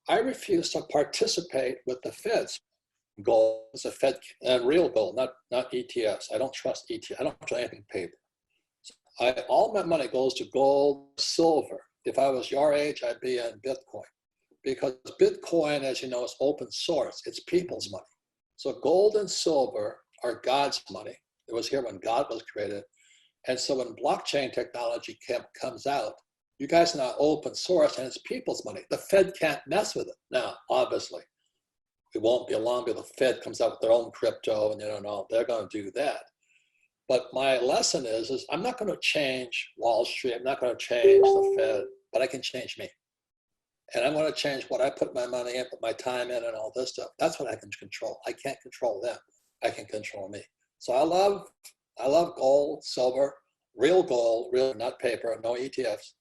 I refuse to participate with the Fed's gold. Is a Fed real gold, not ETFs. I don't trust ETFs. I don't trust anything paper. All my money goes to gold, silver. If I was your age, I'd be in Bitcoin, because Bitcoin, as you know, is open source. It's people's money. So gold and silver are God's money. It was here when God was created. And so when blockchain technology comes out, you guys are now open source, and it's people's money. The Fed can't mess with it. Now, obviously, it won't be long before the Fed comes out with their own crypto, and they're going to do that. But my lesson is I'm not going to change Wall Street. I'm not going to change the Fed, but I can change me. And I'm going to change what I put my money in, put my time in, and all this stuff. That's what I can control. I can't control them. I can control me. So I love gold, silver, real gold, real, not paper, no ETFs.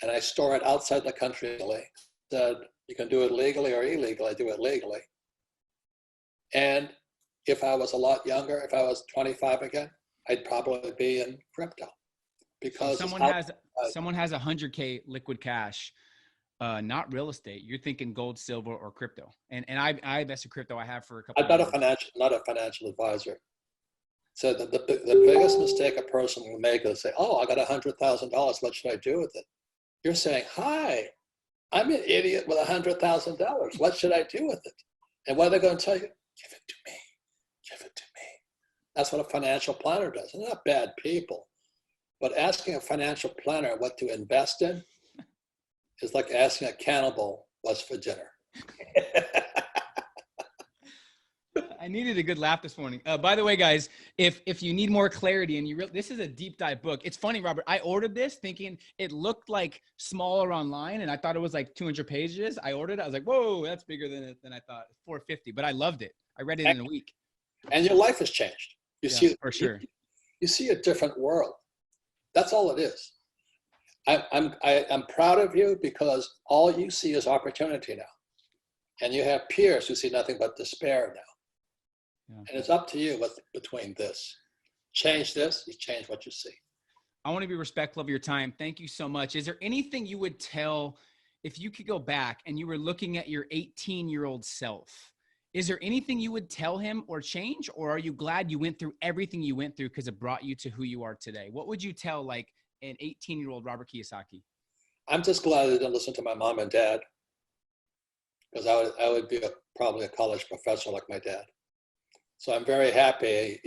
And I store it outside the country legally. Said you can do it legally or illegally. I do it legally. And if I was a lot younger, if I was 25 again, I'd probably be in crypto. Because so someone has 100K liquid cash, not real estate. You're thinking gold, silver, or crypto. And I invested crypto. I have for a couple. I'm not a financial advisor. So the biggest mistake a person will make is say, "Oh, I got $100,000. What should I do with it?" You're saying, "Hi, I'm an idiot with $100,000. What should I do with it?" And what are they going to tell you? Give it to me. Give it to me. That's what a financial planner does. They're not bad people. But asking a financial planner what to invest in is like asking a cannibal what's for dinner. I needed a good laugh this morning. By the way, guys, if you need more clarity and this is a deep dive book. It's funny, Robert. I ordered this thinking it looked like smaller online, and I thought it was like 200 pages. I ordered it. I was like, whoa, that's bigger than I thought. 450, but I loved it. I read it in a week. And your life has changed. You see, for sure. You see a different world. That's all it is. I'm proud of you because all you see is opportunity now. And you have peers who see nothing but despair now. Yeah. And it's up to you between this. Change this, you change what you see. I want to be respectful of your time. Thank you so much. Is there anything you would tell, if you could go back and you were looking at your 18-year-old self, is there anything you would tell him or change? Or are you glad you went through everything you went through because it brought you to who you are today? What would you tell like an 18-year-old Robert Kiyosaki? I'm just glad I didn't listen to my mom and dad, because I would be probably a college professor like my dad. So I'm very happy,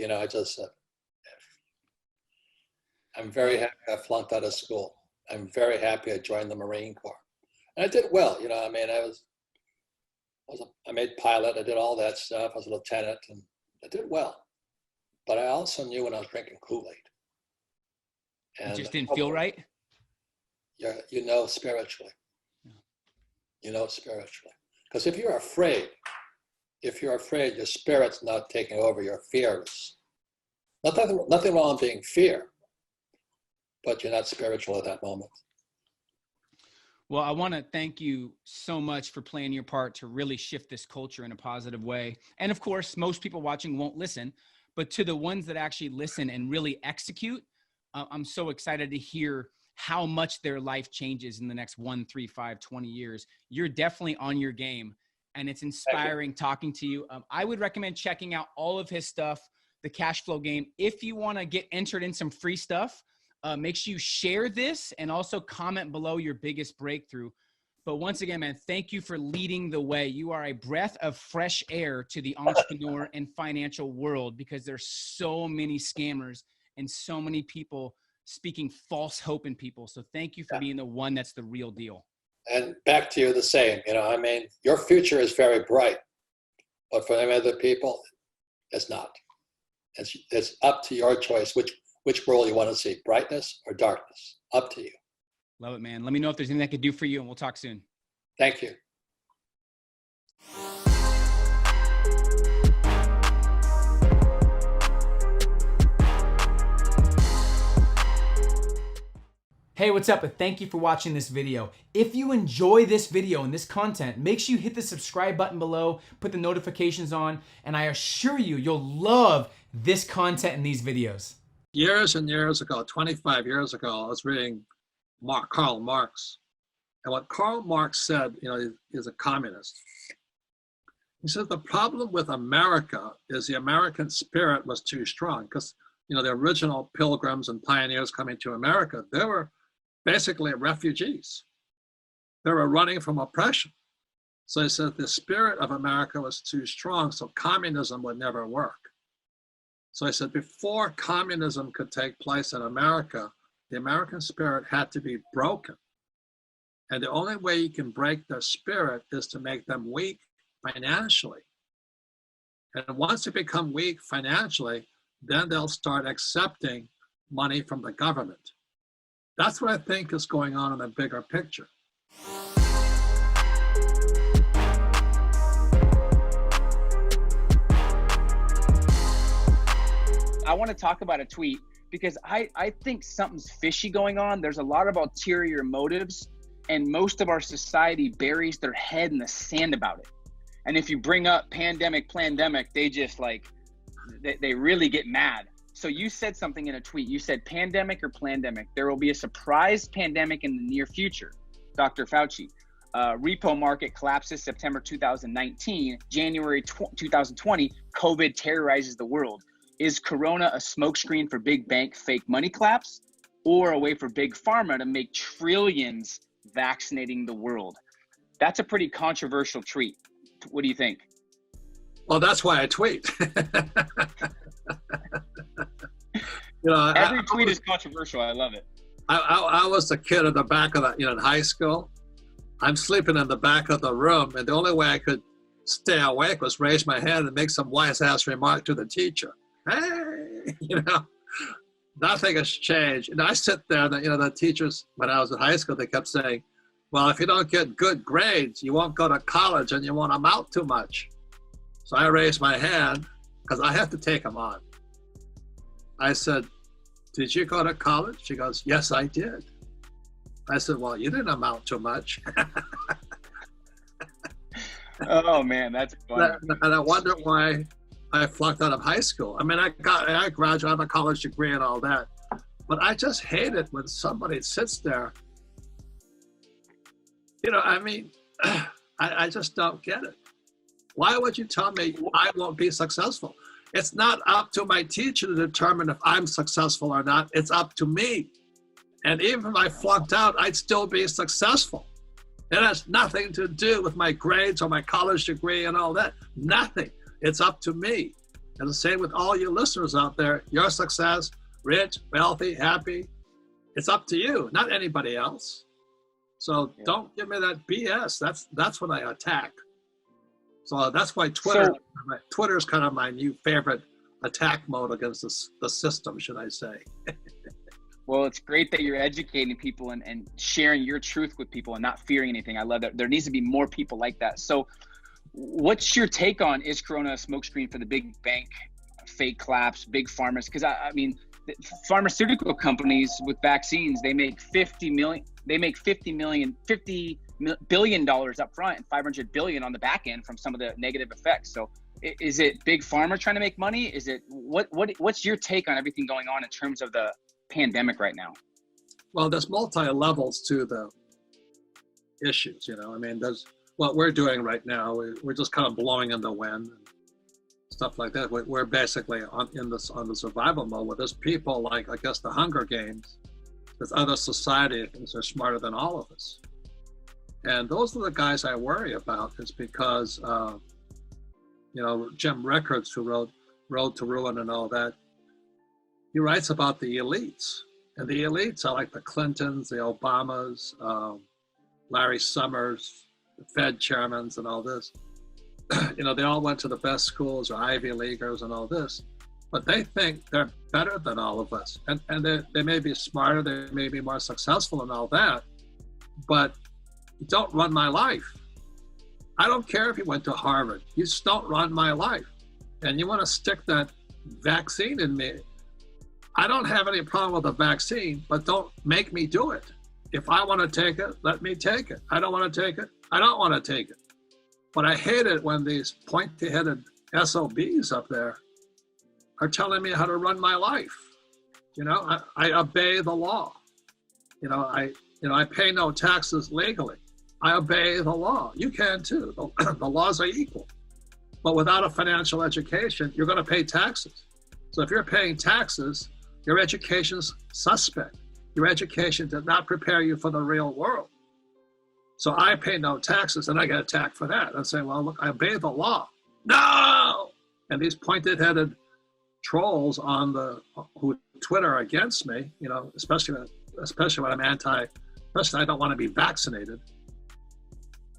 I'm very happy I flunked out of school. I'm very happy I joined the Marine Corps. And I did well, I made pilot, I did all that stuff, I was a lieutenant, and I did well. But I also knew when I was drinking Kool-Aid. It just didn't feel right? Yeah, spiritually. Yeah. Spiritually. Because if you're afraid, your spirit's not taking over, you're fearless. Nothing wrong with being fear, but you're not spiritual at that moment. Well, I want to thank you so much for playing your part to really shift this culture in a positive way. And of course, most people watching won't listen, but to the ones that actually listen and really execute, I'm so excited to hear how much their life changes in the next 1, 3, 5, 20 years. You're definitely on your game, and it's inspiring talking to you. I would recommend checking out all of his stuff, the Cash Flow Game. If you want to get entered in some free stuff, make sure you share this and also comment below your biggest breakthrough. But once again, man, thank you for leading the way. You are a breath of fresh air to the entrepreneur and financial world, because there's so many scammers and so many people speaking false hope in people. So thank you for being the one that's the real deal. And back to you the same, your future is very bright, but for many other people, it's not. It's up to your choice, which world you want to see, brightness or darkness, up to you. Love it, man. Let me know if there's anything I could do for you, and we'll talk soon. Thank you. Hey, what's up? And thank you for watching this video. If you enjoy this video and this content, make sure you hit the subscribe button below, put the notifications on, and I assure you, you'll love this content and these videos. Years and years ago, 25 years ago, I was reading Karl Marx. And what Karl Marx said, is a communist. He said the problem with America is the American spirit was too strong, because, the original pilgrims and pioneers coming to America, they were basically refugees. They were running from oppression. So he said the spirit of America was too strong, so communism would never work. So I said, before communism could take place in America, the American spirit had to be broken. And the only way you can break their spirit is to make them weak financially. And once they become weak financially, then they'll start accepting money from the government. That's what I think is going on in the bigger picture. I want to talk about a tweet because I think something's fishy going on. There's a lot of ulterior motives, and most of our society buries their head in the sand about it. And if you bring up pandemic, they just like, they really get mad. So you said something in a tweet. You said pandemic or plandemic. There will be a surprise pandemic in the near future. Dr. Fauci. Repo market collapses September 2019. January 2020, COVID terrorizes the world. Is Corona a smokescreen for big bank fake money claps, or a way for big pharma to make trillions vaccinating the world? That's a pretty controversial tweet. What do you think? Well, that's why I tweet. Every tweet is controversial. I love it. I was the kid in the back of the, in high school. I'm sleeping in the back of the room, and the only way I could stay awake was raise my hand and make some wise-ass remark to the teacher. Hey, nothing has changed. And I sit there, the teachers, when I was in high school, they kept saying, well, if you don't get good grades, you won't go to college and you won't amount to much. So I raised my hand because I have to take them on. I said, did you go to college? She goes, yes, I did. I said, well, you didn't amount to much. Oh, man, that's funny. And I wonder why I flunked out of high school. I mean, I graduated, I have a college degree and all that. But I just hate it when somebody sits there. I just don't get it. Why would you tell me I won't be successful? It's not up to my teacher to determine if I'm successful or not. It's up to me. And even if I flunked out, I'd still be successful. It has nothing to do with my grades or my college degree and all that. Nothing. It's up to me. And the same with all you listeners out there. Your success, rich, wealthy, happy, it's up to you, not anybody else. So don't give me that BS. That's what I attack. So that's why Twitter is kind of my new favorite attack mode against the system, should I say. Well, it's great that you're educating people and sharing your truth with people and not fearing anything. I love that. There needs to be more people like that. So what's your take on, is Corona a smokescreen for the big bank, fake claps, big pharmas? Because I mean, pharmaceutical companies with vaccines, they make $50 billion up front and $500 billion on the back end from some of the negative effects. So is it big pharma trying to make money? Is it what's your take on everything going on in terms of the pandemic right now? Well, there's multi-levels to the issues, I mean, there's what we're doing right now. We're just kind of blowing in the wind and stuff like that. We're basically on the survival mode where there's people like, I guess, the Hunger Games. There's other society things are smarter than all of us. And those are the guys I worry about, is because, Jim Rickards, who wrote Road to Ruin and all that, he writes about the elites. And the elites are like the Clintons, the Obamas, Larry Summers, the Fed chairmen and all this. They all went to the best schools or Ivy Leaguers and all this. But they think they're better than all of us. And they may be smarter, they may be more successful and all that. But don't run my life. I don't care if you went to Harvard. You just don't run my life. And you want to stick that vaccine in me. I don't have any problem with the vaccine, but don't make me do it. If I want to take it, let me take it. I don't want to take it, I don't want to take it. But I hate it when these pointy-headed SOBs up there are telling me how to run my life. I obey the law. I pay no taxes legally. I obey the law. You can too. The laws are equal. But without a financial education, you're going to pay taxes. So if you're paying taxes, your education's suspect. Your education did not prepare you for the real world. So I pay no taxes, and I get attacked for that. And say, well, look, I obey the law. No! And these pointed-headed trolls who Twitter against me, especially when I'm especially I don't want to be vaccinated.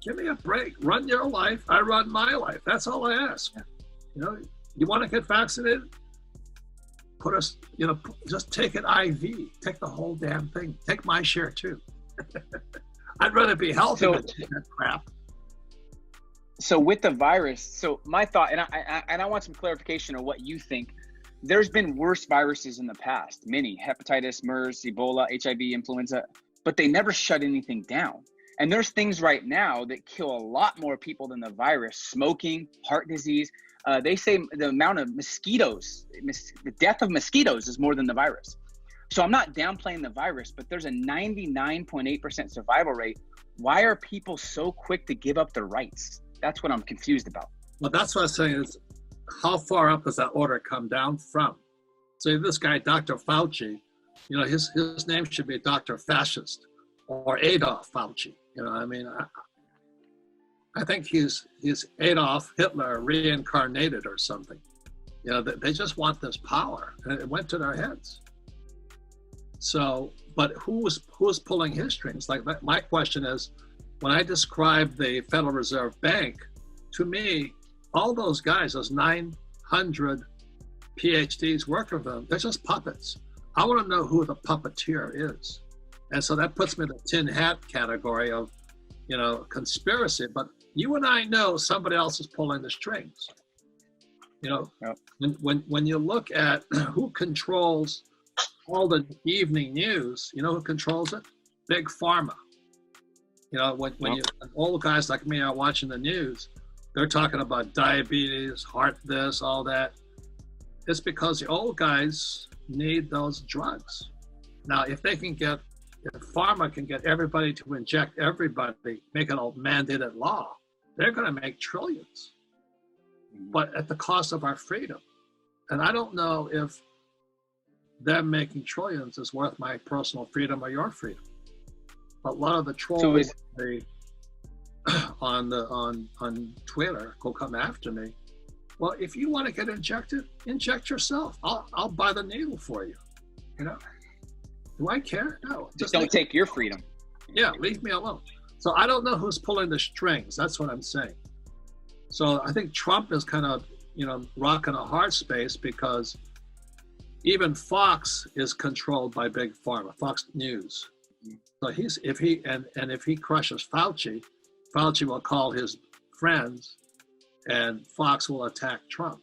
Give me a break. Run your life. I run my life. That's all I ask. You want to get vaccinated? Just take an IV. Take the whole damn thing. Take my share too. I'd rather be healthy than take that crap. So with the virus, so my thought, and I want some clarification on what you think. there's been worse viruses in the past, many, hepatitis, MERS, Ebola, HIV, influenza, but they never shut anything down. And there's things right now that kill a lot more people than the virus: smoking, heart disease. They say the amount of mosquitoes, the death of mosquitoes is more than the virus. So I'm not downplaying the virus, but there's a 99.8% survival rate. Why are people so quick to give up their rights? That's what I'm confused about. Well, that's what I'm saying is, how far up does that order come down from? So this guy, Dr. Fauci, you know, his name should be Dr. Fascist or Adolf Fauci. You know, I mean, I think he's Adolf Hitler reincarnated or something. You know, they just want this power, and it went to their heads. So, but who's pulling his strings? Like, my question is, when I describe the Federal Reserve Bank, to me, all those guys, those 900 PhDs working for them, they're just puppets. I want to know who the puppeteer is. And so that puts me in the tin hat category of, you know, conspiracy. But you and I know somebody else is pulling the strings. You know, yep. when you look at who controls all the evening news, you know who controls it? Big Pharma. You know, when old guys like me are watching the news, they're talking about diabetes, heart this, all that. It's because the old guys need those drugs. Now, if pharma can get everybody to inject everybody, make it a mandated law, they're going to make trillions, but at the cost of our freedom. And I don't know if them making trillions is worth my personal freedom or your freedom. But a lot of the trolls on Twitter will come after me. Well, if you want to get injected, inject yourself. I'll buy the needle for you. You know, do I care? No. Just don't take your freedom. Yeah, leave me alone. So I don't know who's pulling the strings. That's what I'm saying. So I think Trump is kind of, you know, rocking a hard space, because even Fox is controlled by Big Pharma, Fox News. So if he crushes Fauci, Fauci will call his friends, and Fox will attack Trump.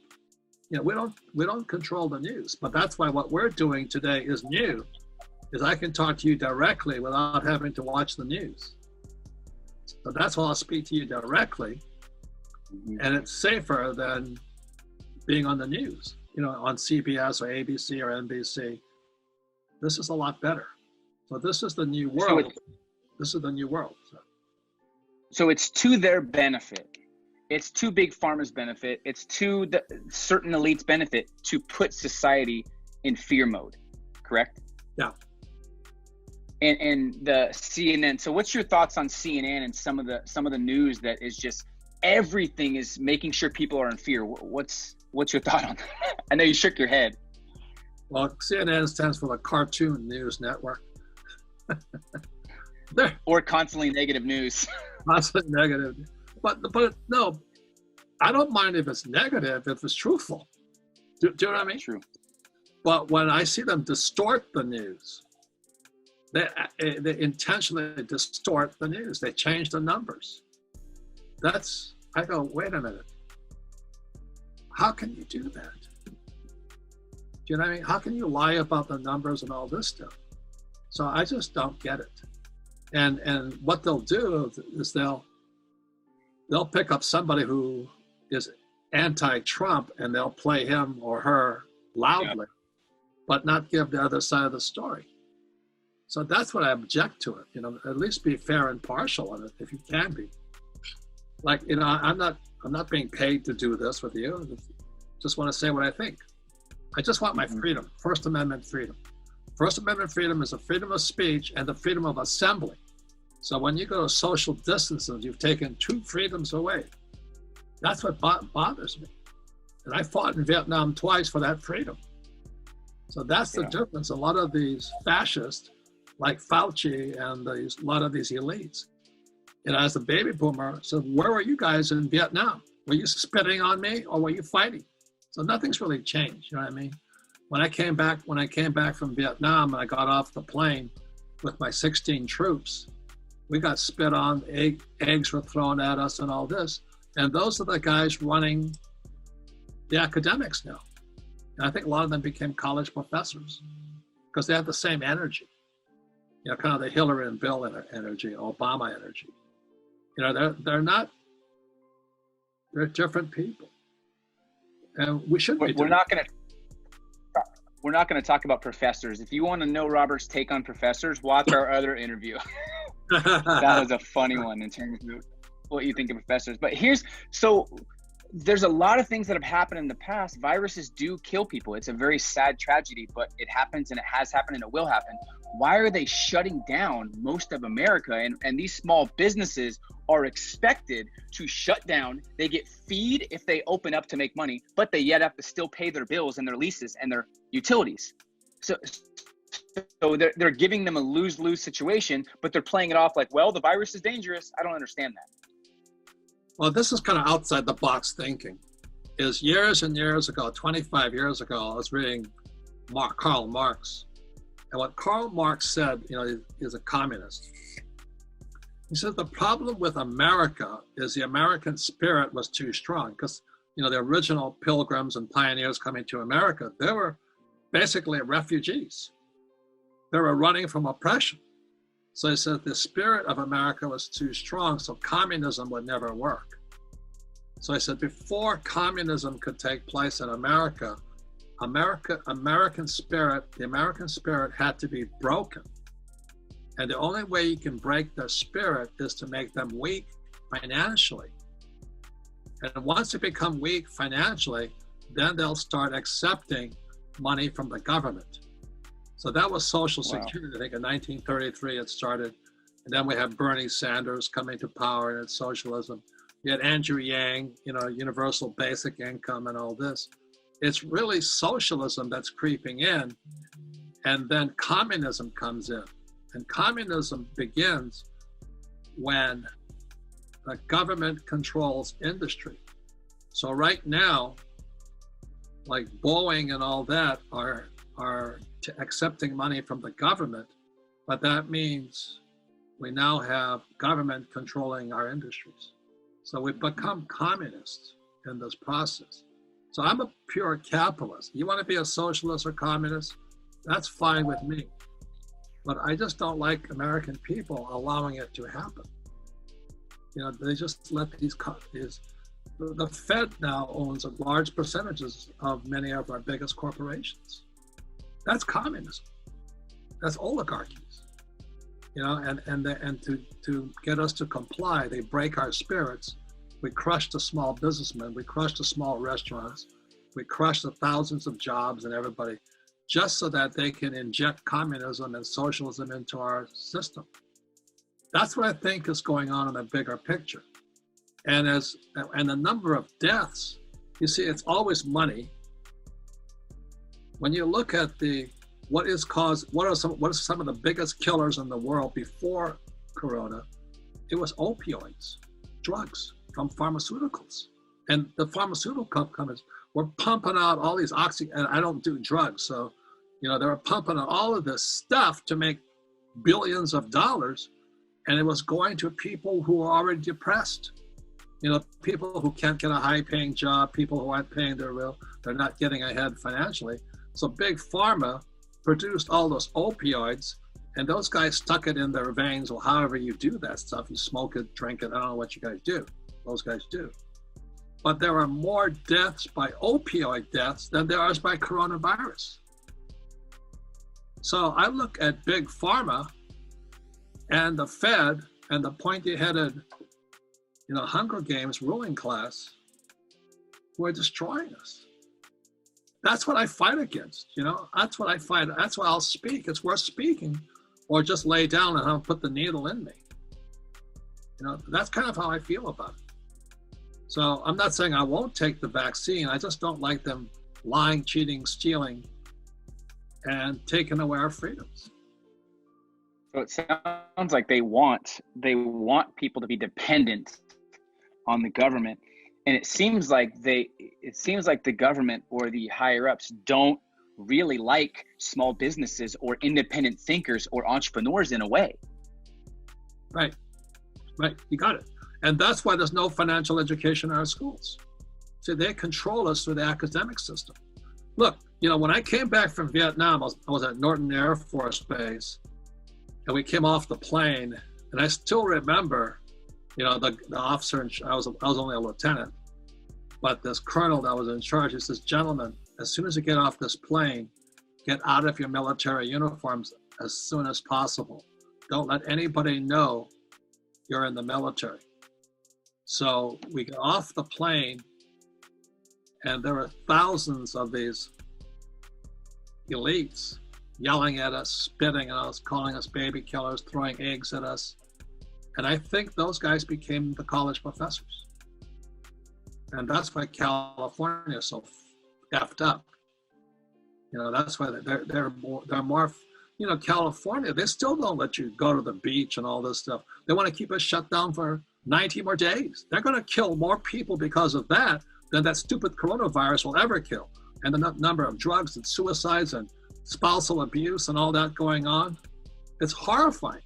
You know, we don't control the news, but that's why what we're doing today is new, is I can talk to you directly without having to watch the news. So that's why I'll speak to you directly, and it's safer than being on the news, you know, on CBS or ABC or NBC. This is a lot better. So this is the new world. This is the new world. So it's to their benefit. It's to Big Pharma's benefit. It's to the certain elites' benefit to put society in fear mode, correct? Yeah. And the CNN. So what's your thoughts on CNN and some of the news that is just everything is making sure people are in fear? What's your thought on that? I know you shook your head. Well, CNN stands for the Cartoon News Network. Or constantly negative news. Constantly negative. But no, I don't mind if it's negative, if it's truthful. Do you know what I mean? True. But when I see them distort the news, they intentionally distort the news. They change the numbers. I go, wait a minute. How can you do that? Do you know what I mean? How can you lie about the numbers and all this stuff? So I just don't get it. And what they'll do is they'll pick up somebody who is anti-Trump, and they'll play him or her loudly, but not give the other side of the story. So that's what I object to it. You know, at least be fair and partial on it if you can be. Like, you know, I'm not being paid to do this with you. Just want to say what I think. I just want my freedom, First Amendment freedom. First Amendment freedom is the freedom of speech and the freedom of assembly. So when you go to social distances, you've taken two freedoms away. That's what bothers me. And I fought in Vietnam twice for that freedom. So that's the difference. A lot of these fascists, like Fauci and a lot of these elites, and as a baby boomer, said, where were you guys in Vietnam? Were you spitting on me or were you fighting? So nothing's really changed, you know what I mean? When I came back from Vietnam and I got off the plane with my 16 troops, we got spit on, eggs were thrown at us and all this. And those are the guys running the academics now. And I think a lot of them became college professors because they have the same energy. You know, kind of the Hillary and Bill energy, Obama energy. You know, they're different people. And we should be. We're not going to talk about professors. If you want to know Robert's take on professors, watch our other interview. That was a funny one in terms of what you think of professors. But there's a lot of things that have happened in the past. Viruses do kill people. It's a very sad tragedy, but it happens and it has happened and it will happen. Why are they shutting down most of America? And these small businesses are expected to shut down. They get feed if they open up to make money, but they yet have to still pay their bills and their leases and their utilities. So they're giving them a lose-lose situation, but they're playing it off like, well, the virus is dangerous. I don't understand that. Well, this is kind of outside the box thinking. Is years and years ago, 25 years ago, I was reading Karl Marx. And what Karl Marx said, you know, is a communist. He said the problem with America is the American spirit was too strong because, you know, the original pilgrims and pioneers coming to America, they were basically refugees. They were running from oppression. So he said the spirit of America was too strong, so communism would never work. So I said before communism could take place in America, the American spirit had to be broken. And the only way you can break their spirit is to make them weak financially. And once they become weak financially, then they'll start accepting money from the government. So that was Social Security. I think in 1933 it started. And then we have Bernie Sanders coming to power and it's socialism. You had Andrew Yang, you know, universal basic income and all this. It's really socialism that's creeping in. And then communism comes in. And communism begins when the government controls industry. So right now, like Boeing and all that are accepting money from the government, but that means we now have government controlling our industries. So we've become communists in this process. So I'm a pure capitalist. You want to be a socialist or communist? That's fine with me. But I just don't like American people allowing it to happen. You know, they just let these companies, the Fed now owns large percentages of many of our biggest corporations. That's communism. That's oligarchies. You know, and to get us to comply, they break our spirits. We crush the small businessmen, we crush the small restaurants, we crush the thousands of jobs and everybody, just so that they can inject communism and socialism into our system. That's what I think is going on in the bigger picture. And the number of deaths, you see, it's always money. When you look at what are some of the biggest killers in the world before Corona, it was opioids, drugs from pharmaceuticals. And the pharmaceutical companies were pumping out all these and I don't do drugs, so, you know, they were pumping out all of this stuff to make billions of dollars, and it was going to people who are already depressed. You know, people who can't get a high-paying job, people who aren't paying their bill, they're not getting ahead financially. So Big Pharma produced all those opioids, and those guys stuck it in their veins, or however you do that stuff. You smoke it, drink it, I don't know what you guys do. Those guys do. But there are more deaths by opioid deaths than there are by coronavirus. So I look at Big Pharma and the Fed and the pointy-headed, you know, Hunger Games ruling class who are destroying us. That's what I fight against, you know? That's what I fight. That's why I'll speak. It's worth speaking, or just lay down and I'll put the needle in me. You know, that's kind of how I feel about it. So I'm not saying I won't take the vaccine. I just don't like them lying, cheating, stealing, and taking away our freedoms. So it sounds like they want people to be dependent on the government. And it seems like the government or the higher ups don't really like small businesses or independent thinkers or entrepreneurs in a way. Right. You got it. And that's why there's no financial education in our schools. See, they control us through the academic system. Look, when I came back from Vietnam, I was at Norton Air Force Base, and we came off the plane, and I still remember, the officer, I was only a lieutenant, but this colonel that was in charge, he says, gentlemen, as soon as you get off this plane, get out of your military uniforms as soon as possible. Don't let anybody know you're in the military. So we got off the plane, and there were thousands of these elites yelling at us, spitting at us, calling us baby killers, throwing eggs at us. And I think those guys became the college professors. And that's why California is so effed up. That's why they're more, California, they still don't let you go to the beach and all this stuff. They want to keep us shut down for 90 more days. They're going to kill more people because of that than that stupid coronavirus will ever kill. And the number of drugs and suicides and spousal abuse and all that going on, it's horrifying.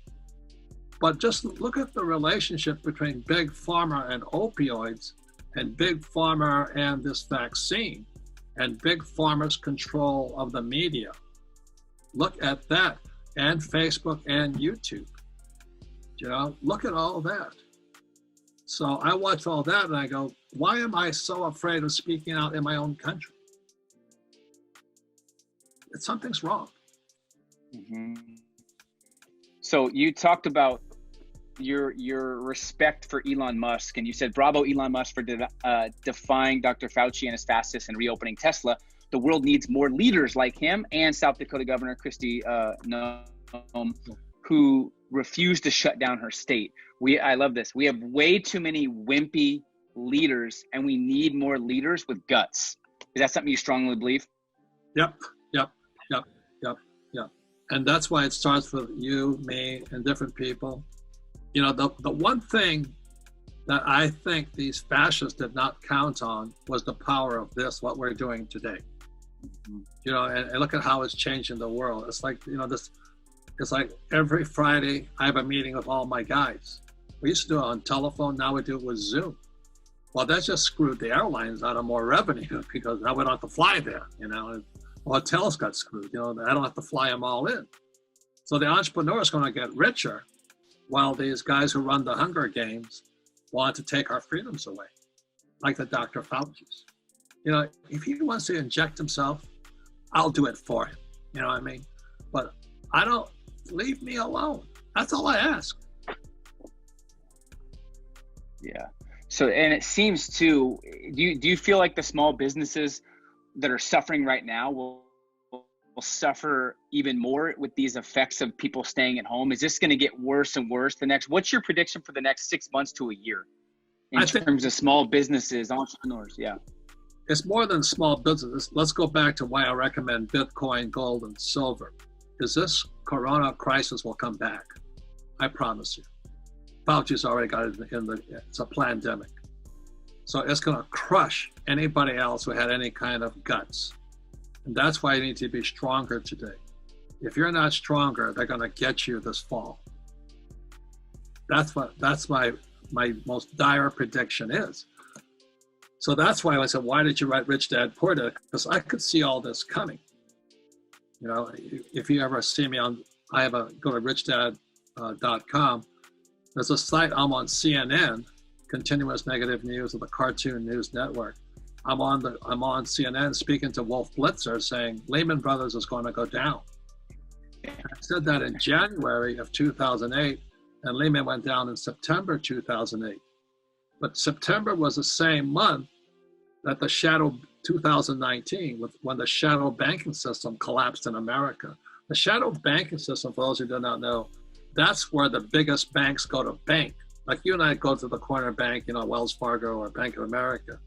But just look at the relationship between Big Pharma and opioids, and Big Pharma and this vaccine, and Big Pharma's control of the media. Look at that, and Facebook and YouTube. Look at all that. So I watch all that and I go, why am I so afraid of speaking out in my own country? Something's wrong. Mm-hmm. So you talked about your respect for Elon Musk, and you said, bravo, Elon Musk, for defying Dr. Fauci and his fastest and reopening Tesla. The world needs more leaders like him and South Dakota Governor Kristi Noem, who refused to shut down her state. I love this. We have way too many wimpy leaders, and we need more leaders with guts. Is that something you strongly believe? Yep. And that's why it starts with you, me, and different people. The one thing that I think these fascists did not count on was the power of what we're doing today. And look at how it's changing the world. It's like, it's like every Friday I have a meeting with all my guys. We used to do it on telephone, now we do it with Zoom. Well, that just screwed the airlines out of more revenue because now we don't have to fly there, and hotels got screwed, I don't have to fly them all in. So the entrepreneur is going to get richer while these guys who run the Hunger Games want to take our freedoms away, like the Dr. Fauci's. If he wants to inject himself, I'll do it for him, you know what I mean? But leave me alone. That's all I ask. Yeah. So, and it seems too, do you feel like the small businesses that are suffering right now will suffer even more with these effects of people staying at home? Is this going to get worse and worse what's your prediction for the next 6 months to a year in terms of small businesses, entrepreneurs? Yeah. It's more than small businesses. Let's go back to why I recommend Bitcoin, gold, and silver. Because this corona crisis will come back. I promise you. Fauci's already got it it's a pandemic. So it's going to crush anybody else who had any kind of guts. And that's why you need to be stronger today. If you're not stronger, they're going to get you this fall. That's my most dire prediction is. So that's why I said, why did you write Rich Dad Poor Dad? Because I could see all this coming. If you ever see me go to richdad.com. There's a site, I'm on CNN, Continuous Negative News of the Cartoon News Network. I'm on CNN speaking to Wolf Blitzer saying Lehman Brothers is going to go down. I said that in January of 2008, and Lehman went down in September 2008. But September was the same month that the shadow 2019, when the shadow banking system collapsed in America. The shadow banking system, for those who do not know, that's where the biggest banks go to bank. Like you and I go to the corner bank, Wells Fargo or Bank of America.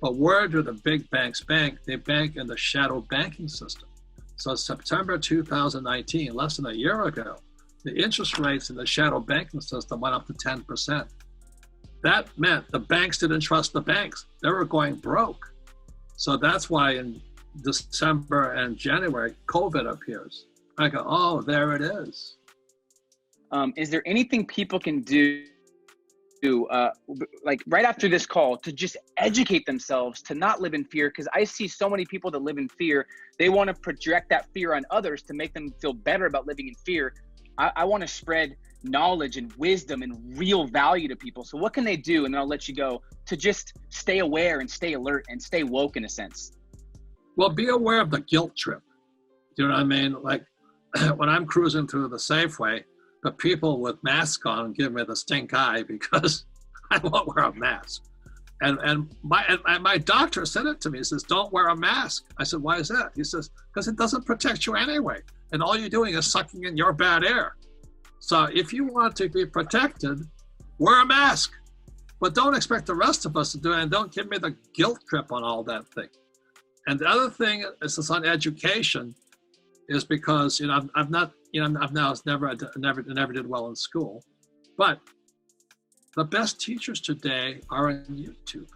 But where do the big banks bank? They bank in the shadow banking system. So September 2019, less than a year ago, the interest rates in the shadow banking system went up to 10%. That meant the banks didn't trust the banks. They were going broke. So that's why in December and January, COVID appears. I go, oh, there it is. Is there anything people can do like right after this call, to just educate themselves to not live in fear, because I see so many people that live in fear. They want to project that fear on others to make them feel better about living in fear. I want to spread knowledge and wisdom and real value to people. So what can they do? And then I'll let you go, to just stay aware and stay alert and stay woke in a sense. Well, be aware of the guilt trip. Do you know what I mean? Like when I'm cruising through the Safeway, the people with masks on give me the stink eye because I won't wear a mask. And my doctor said it to me. He says, don't wear a mask. I said, why is that? He says, because it doesn't protect you anyway. And all you're doing is sucking in your bad air. So if you want to be protected, wear a mask. But don't expect the rest of us to do it. And don't give me the guilt trip on all that thing. And the other thing is on education, is because, you know, I've never did well in school, but the best teachers today are on YouTube.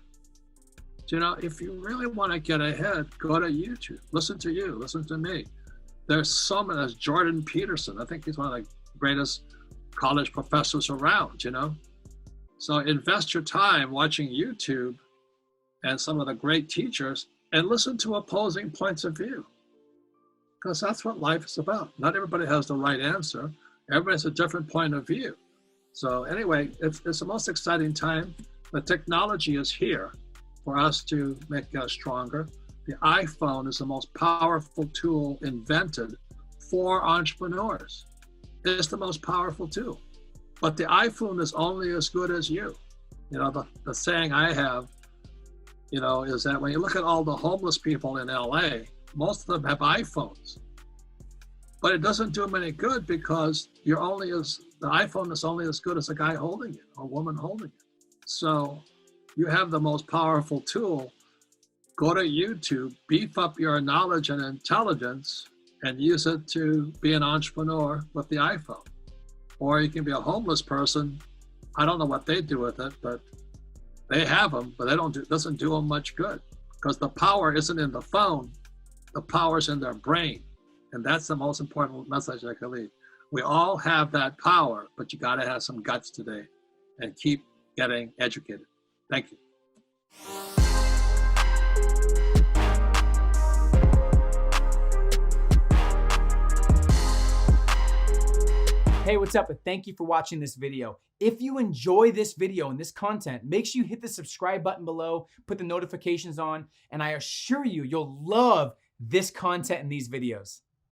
You know, if you really want to get ahead, go to YouTube. Listen to you, listen to me. There's so many. There's Jordan Peterson. I think he's one of the greatest college professors around, you know. So invest your time watching YouTube and some of the great teachers, and listen to opposing points of view. Because that's what life is about. Not everybody has the right answer. Everybody has a different point of view. So anyway, it's the most exciting time. The technology is here for us to make us stronger. The iPhone is the most powerful tool invented for entrepreneurs. It's the most powerful tool. But the iPhone is only as good as you. You know, the saying I have, you know, is that when you look at all the homeless people in LA, most of them have iPhones. But it doesn't do them any good, because the iPhone is only as good as the guy holding it or woman holding it. So you have the most powerful tool. Go to YouTube, beef up your knowledge and intelligence, and use it to be an entrepreneur with the iPhone. Or you can be a homeless person. I don't know what they do with it, but they have them, but it doesn't do them much good, because the power isn't in the phone. The power's in their brain. And that's the most important message I can leave. We all have that power, but you got to have some guts today and keep getting educated. Thank you. Hey, what's up? Thank you for watching this video. If you enjoy this video and this content, make sure you hit the subscribe button below, put the notifications on, and I assure you, you'll love this content and these videos.